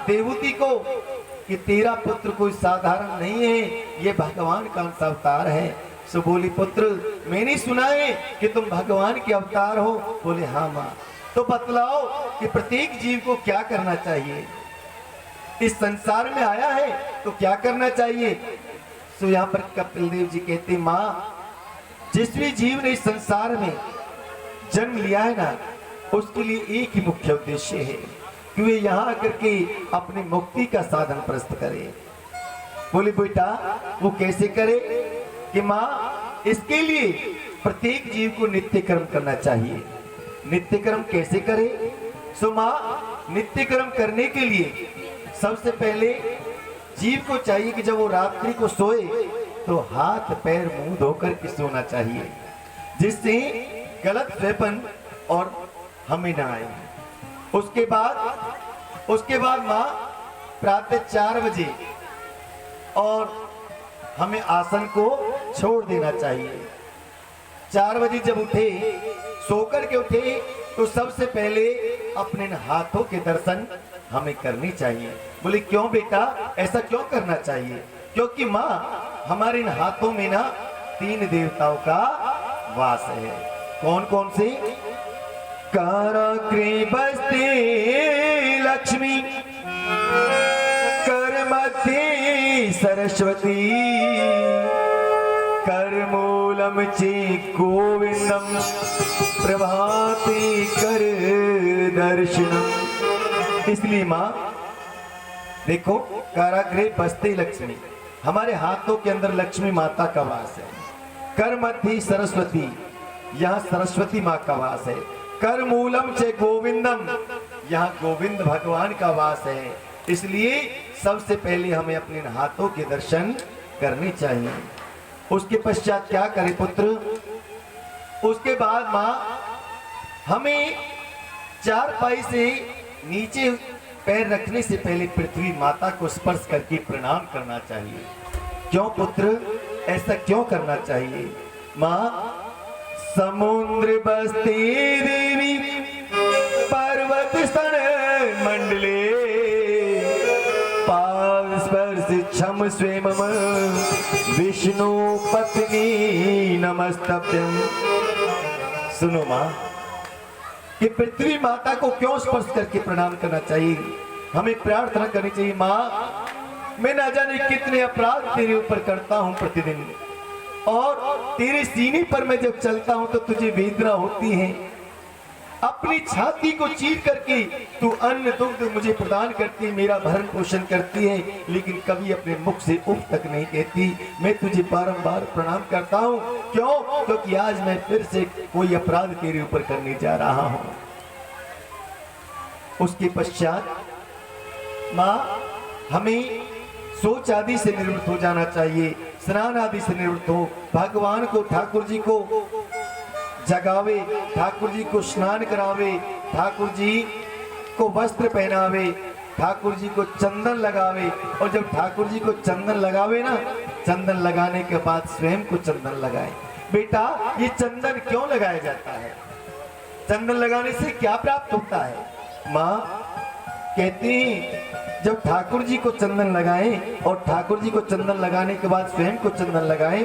B: देवहूति को कि तेरा पुत्र कोई साधारण नहीं है, ये भगवान का अंश अवतार है, सो बोली पुत्र मैंने सुना है कि तुम भगवान के अवतार हो। बोले हाँ माँ। तो बतलाओ कि प्रत्येक जीव को क्या करना चाहिए, इस संसार में आया है तो क्या करना चाहिए? सो यहाँ पर कपिल देव जी कहते, माँ जिस भी जीव ने इस संसार में जन्म लिया है ना, उसके लिए एक ही मुख्य उद्देश्य है कि वे यहाँ आकर के अपनी मुक्ति का साधन प्रस्त करे। बोले बेटा वो कैसे करे? कि माँ इसके लिए प्रत्येक जीव को नित्य कर्म करना चाहिए। नित्य कर्म कैसे करे? सो माँ नित्य कर्म करने के लिए सबसे पहले जीव को चाहिए कि जब वो रात्रि को सोए तो हाथ पैर मुंह धोकर के सोना चाहिए, जिससे गलत व्यपन और हमें ना आए। उसके बाद माँ प्रातः 4 बजे और हमें आसन को छोड़ देना चाहिए। 4 बजे जब उठे, सोकर के उठे, तो सबसे पहले अपने हाथों के दर्शन हमें करनी चाहिए। बोले क्यों बेटा, ऐसा क्यों करना चाहिए? क्योंकि माँ हमारे इन हाथों में ना 3 देवताओं का वास है। कौन कौन से? कराग्रे बस्ते लक्ष्मी, कर मध्य सरस्वती, कर मूलम चे गोविंदम, प्रभाते कर दर्शनम। इसलिए माँ देखो, काराग्रे बस्ते लक्ष्मी, हमारे हाथों के अंदर लक्ष्मी माता का वास है। कर मध्य सरस्वती, यहाँ सरस्वती माँ का वास है। कर मूलम चे गोविंदम, यहाँ गोविंद भगवान का वास है। इसलिए सबसे पहले हमें अपने हाथों के दर्शन करने चाहिए। उसके पश्चात क्या करे पुत्र? उसके बाद माँ हमें 4 पाई से नीचे पैर रखने से पहले पृथ्वी माता को स्पर्श करके प्रणाम करना चाहिए। क्यों पुत्र, ऐसा क्यों करना चाहिए? माँ समुद्र बसते देवी, पर्वत स्तन मंडले, पाद स्पर्श क्षम स्वयं, विष्णु पत्नी नमस्तभ्यम। सुनो माँ कि पृथ्वी माता को क्यों स्पर्श करके प्रणाम करना चाहिए? हमें प्रार्थना करनी चाहिए, माँ मैं ना जाने कितने अपराध तेरे ऊपर करता हूं प्रतिदिन, और तेरे सीने पर मैं जब चलता हूं तो तुझे वेदना होती है। अपनी छाती को चीर करके तू अन्न दुग्ध मुझे प्रदान करती है, मेरा भरण पोषण करती है, लेकिन कभी अपने मुख से उफ तक नहीं कहती। मैं तुझे बारंबार प्रणाम करता हूं। क्यों? क्योंकि आज मैं फिर से कोई अपराध तेरे ऊपर करने जा रहा हूं। उसके पश्चात माँ हमें सोच आदि से निवृत्त हो जाना चाहिए, स्नान आदि से निवृत्त हो, भगवान को, ठाकुर जी को जगावे, ठाकुर जी को स्नान करावे, ठाकुर जी को वस्त्र पहनावे, ठाकुर जी को चंदन लगावे। और जब ठाकुर जी को चंदन लगावे ना, चंदन लगाने के बाद स्वयं को चंदन लगाए। बेटा ये चंदन क्यों लगाया जाता है? चंदन लगाने से क्या प्राप्त होता है? माँ कहती जब ठाकुर जी को चंदन लगाएं और ठाकुर जी को चंदन लगाने के बाद स्वयं को चंदन लगाएं,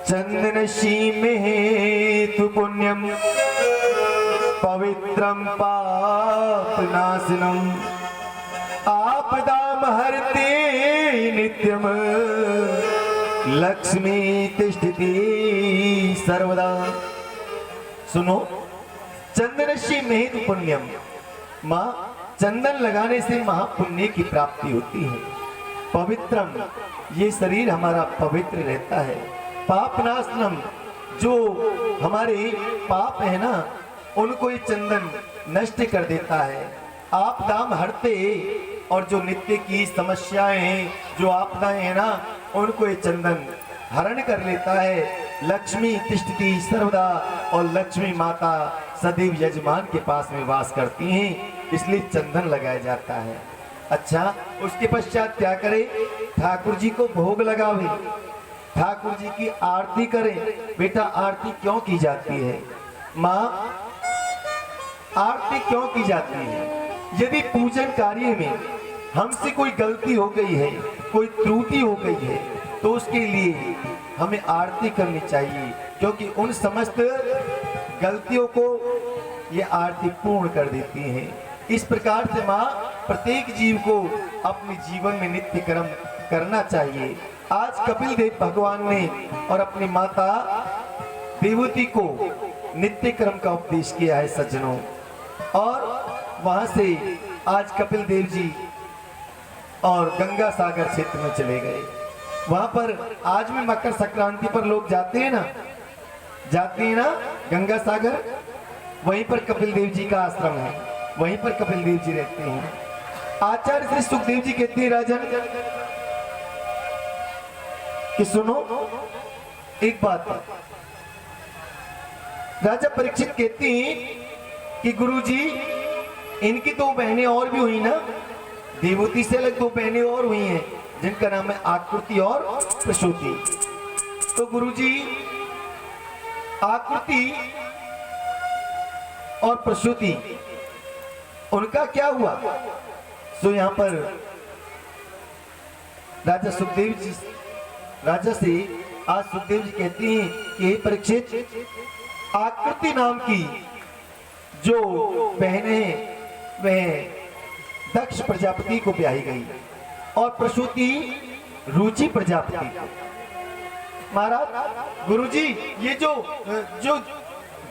B: चंदन शीमे हेतु पुण्यम, पवित्रम पाप नाशनम, आपदाम हरते नित्यम, लक्ष्मी तिष्ठति सर्वदा। सुनो, चंदन शीमे हेतु पुण्यम, माँ चंदन लगाने से महापुण्य की प्राप्ति होती है। पवित्रम, ये शरीर हमारा पवित्र रहता है। पापनाशनम, जो हमारे पाप है ना उनको ये चंदन नष्ट कर देता है। आपदाम हरते, और जो नित्य की समस्याएं हैं, जो आपदाएं हैं ना, उनको ये चंदन हरण कर लेता है। लक्ष्मी तिष्ठति सर्वदा, और लक्ष्मी माता सदैव यजमान के पास में वास करती हैं, इसलिए चंदन लगाया जाता है। अच्छा, उसके पश्चात क्या करे? ठाकुर जी को भोग लगावे, ठाकुर जी की आरती करें। बेटा आरती क्यों की जाती है? माँ आरती क्यों की जाती है? यदि पूजन कार्य में हमसे कोई गलती हो गई है, कोई त्रुटि हो गई है, तो उसके लिए हमें आरती करनी चाहिए, क्योंकि उन समस्त गलतियों को ये आरती पूर्ण कर देती है। इस प्रकार से माँ प्रत्येक जीव को अपने जीवन में नित्य कर्म करना चाहिए। आज कपिल देव भगवान ने और अपनी माता देवती को नित्य कर्म का उपदेश किया है सज्जनों, और वहां से आज कपिल देव जी और गंगा सागर क्षेत्र में चले गए। वहां पर आज भी मकर संक्रांति पर लोग जाते हैं ना गंगा सागर। वहीं पर कपिल देव जी का आश्रम है, वहीं पर कपिल देव जी रहते हैं। आचार्य श्री सुखदेव जी कहते हैं राजन कि सुनो एक बात। राजा परीक्षित कहते हैं कि गुरुजी इनकी दो बहनें और भी हुई ना, देवती से अलग दो बहनें और हुई हैं जिनका नाम है आकृति और प्रसूति। तो गुरुजी आकृति और प्रसूति उनका क्या हुआ? तो यहां पर राजा सुखदेव जी राजा से आज सुखदेव जी कहते हैं कि हे परीक्षित, आकृति नाम की जो बहनें वह दक्ष प्रजापति को ब्याही गई और प्रसूति रुचि प्रजापति को। महाराज गुरुजी ये जो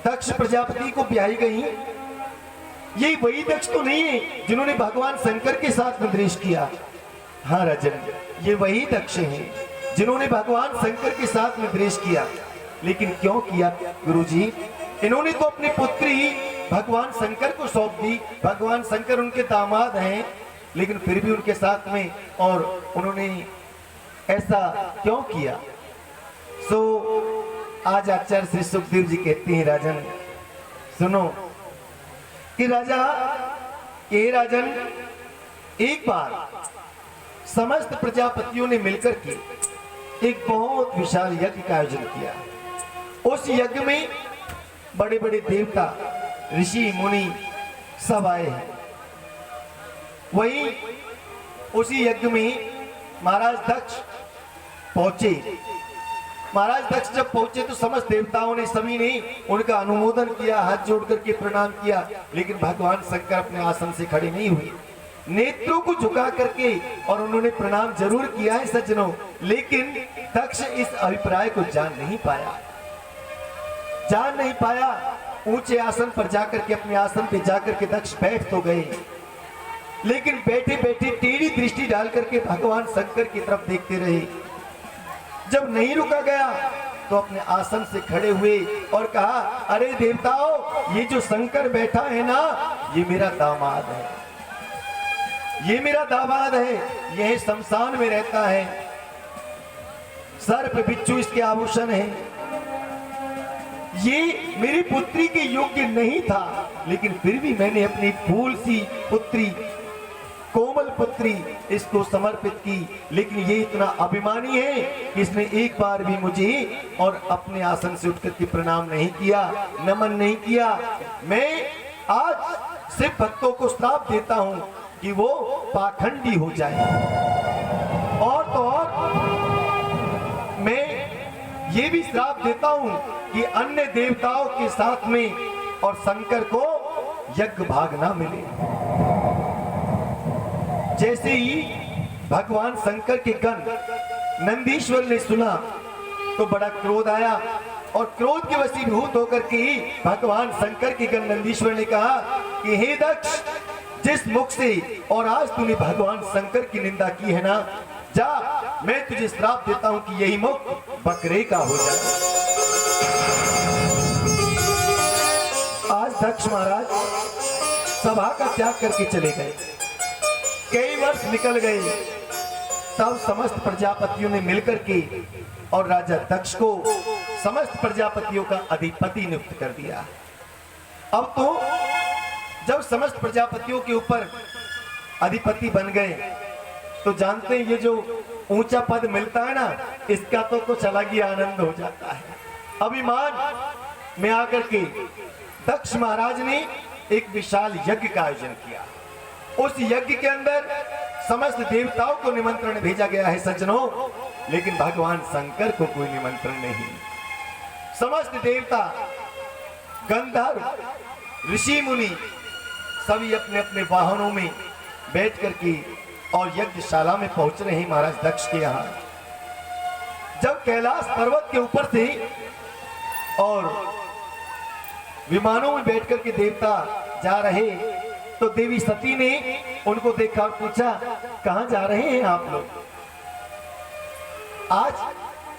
B: दक्ष प्रजापति को ब्याही गई, ये वही दक्ष तो नहीं है जिन्होंने भगवान शंकर के साथ विद्वेष किया। हाँ राजन, ये वही दक्ष हैं जिन्होंने भगवान शंकर के साथ विद्वेष किया। लेकिन क्यों किया गुरुजी? इन्होंने तो अपनी पुत्री भगवान शंकर को सौंप दी। भगवान शंकर उनके दामाद हैं, लेकिन फिर भी उनके साथ में, और उन्होंने ऐसा क्यों किया? सो आज आचार्य श्री सुखदेव जी कहते हैं राजन सुनो कि राजन एक बार समस्त प्रजापतियों ने मिलकर के एक बहुत विशाल यज्ञ का आयोजन किया। उस यज्ञ में बड़े बड़े देवता ऋषि मुनि सब आए हैं। वहीं उसी यज्ञ में महाराज दक्ष पहुंचे। महाराज दक्ष जब पहुंचे तो समस्त देवताओं ने सभी ने उनका अनुमोदन किया, हाथ जोड़ करके प्रणाम किया। लेकिन भगवान शंकर अपने आसन से खड़े नहीं हुए, नेत्रों को झुका करके, और उन्होंने प्रणाम जरूर किया है सज्जनों, लेकिन दक्ष इस अभिप्राय को जान नहीं पाया। ऊंचे आसन पर जाकर के अपने आसन पे जाकर के दक्ष बैठ तो गए, लेकिन बैठे बैठे टेढ़ी दृष्टि डाल करके भगवान शंकर की तरफ देखते रहे। जब नहीं रुका गया तो अपने आसन से खड़े हुए और कहा, अरे देवताओं, ये जो शंकर बैठा है ना, ये मेरा दामाद है, यह शमशान में रहता है, सर्प बिच्छू इसके आभूषण है। ये मेरी पुत्री के योग्य नहीं था, लेकिन फिर भी मैंने अपनी फूल सी पुत्री, कोमल पुत्री इसको समर्पित की। लेकिन ये इतना अभिमानी है कि इसने एक बार भी मुझे और अपने आसन से उठकर के प्रणाम नहीं किया, नमन नहीं किया। मैं आज सिर्फ भक्तों को श्राप देता हूं कि वो पाखंडी हो जाए, और तो और मैं ये भी श्राप देता हूं कि अन्य देवताओं के साथ में और शंकर को यज्ञ भाग ना मिले। जैसे ही भगवान शंकर के गण नंदीश्वर ने सुना तो बड़ा क्रोध आया, और क्रोध के वशीभूत होकर के ही भगवान शंकर के गण नंदीश्वर ने कहा कि हे दक्ष, जिस मुख से और आज तूने भगवान शंकर की निंदा की है ना, जा, मैं तुझे श्राप देता हूं कि यही मुख बकरे का हो जाए। आज दक्ष महाराज सभा का त्याग करके चले गए। कई वर्ष निकल गए, तब समस्त प्रजापतियों ने मिलकर के और राजा दक्ष को समस्त प्रजापतियों का अधिपति नियुक्त कर दिया। अब तो जब समस्त प्रजापतियों के ऊपर अधिपति बन गए, तो जानते हैं ये जो ऊंचा पद मिलता है ना, इसका तो कुछ अलग ही आनंद हो जाता है। अभिमान में आकर के दक्ष महाराज ने एक विशाल यज्ञ का आयोजन किया। उस यज्ञ के अंदर समस्त देवताओं को निमंत्रण भेजा गया है सज्जनों, लेकिन भगवान शंकर को कोई निमंत्रण नहीं। समस्त देवता, गंधर्व, ऋषि मुनि सभी अपने अपने वाहनों में बैठ करके और यज्ञशाला में पहुंच रहे हैं महाराज दक्ष के यहाँ। जब कैलाश पर्वत के ऊपर से और विमानों में बैठ करके देवता जा रहे, तो देवी सती ने उनको देखा और पूछा, कहां जा रहे हैं आप लोग? आज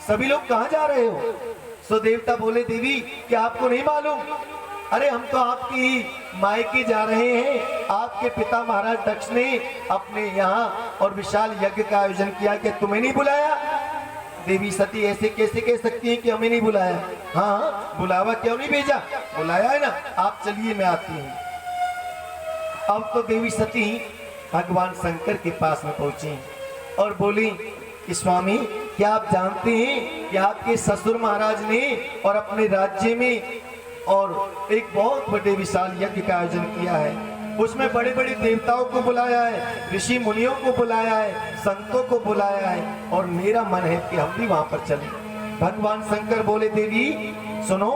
B: सभी लोग कहां जा रहे हो? सो देवता बोले, देवी क्या आपको नहीं मालूम? अरे हम तो आपकी मायके जा रहे हैं। आपके पिता महाराज दक्ष ने अपने यहाँ और विशाल यज्ञ का आयोजन किया, कि तुम्हें नहीं बुलाया? देवी सती ऐसे कैसे कह सकती है कि हमें नहीं बुलाया? हाँ, बुलावा क्यों नहीं भेजा? बुलाया है ना। आप चलिए, मैं आती हूँ। अब तो देवी सती भगवान शंकर के पास में पहुंची और बोली कि स्वामी, क्या आप जानते हैं कि आपके ससुर महाराज ने और अपने राज्य में और एक बहुत बड़े विशाल यज्ञ का आयोजन किया है। उसमें बड़े बड़े देवताओं को बुलाया है, ऋषि मुनियों को बुलाया है, संतों को बुलाया है, और मेरा मन है कि हम भी वहां पर चलें। भगवान शंकर बोले, देवी सुनो,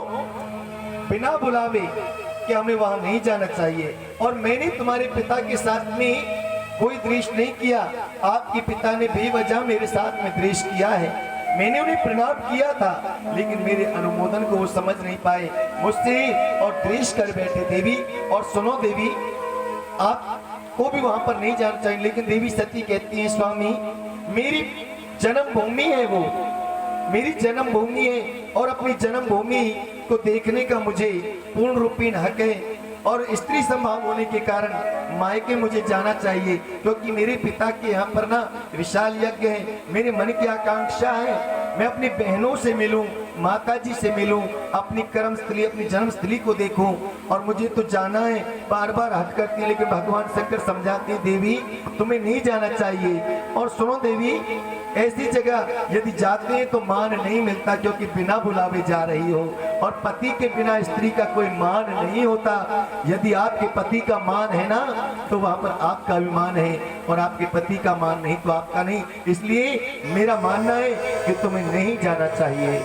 B: बिना बुलावे कि हमें वहां नहीं जाना चाहिए, और मैंने तुम्हारे पिता के साथ में कोई द्वेष नहीं किया। आपके पिता ने बेवजह मेरे साथ में द्वेष किया है। मैंने उन्हें प्रणाम किया था, लेकिन मेरे अनुमोदन को वो समझ नहीं पाए मुझसे और द्वेष कर बैठे। देवी, और सुनो देवी, आपको भी वहां पर नहीं जाना चाहिए। लेकिन देवी सती कहती है, स्वामी मेरी जन्मभूमि है, वो मेरी जन्मभूमि है, और अपनी जन्मभूमि को देखने का मुझे पूर्ण रूपेण हक है, और स्त्री संभाव होने के कारण मायके मुझे जाना चाहिए, क्योंकि मेरे पिता के यहाँ पर ना विशाल यज्ञ है। मेरे मन की आकांक्षा है मैं अपनी बहनों से मिलूं, माताजी से मिलूं, अपनी कर्मस्थली, अपनी जन्मस्थली को देखूं, और मुझे तो जाना है। बार बार हट करती है, लेकिन भगवान शंकर समझाते हैं, देवी तुम्हें नहीं जाना चाहिए। और सुनो देवी, ऐसी जगह यदि जाते हैं तो मान नहीं मिलता, क्योंकि बिना बुलावे जा रही हो, और पति के बिना स्त्री का कोई मान नहीं होता। यदि आपके पति का मान है ना, तो वहां पर आपका भी मान है, और आपके पति का मान नहीं तो आपका नहीं। इसलिए मेरा मानना है कि तुम्हें नहीं जाना चाहिए।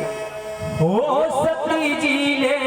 A: हो सती जी ले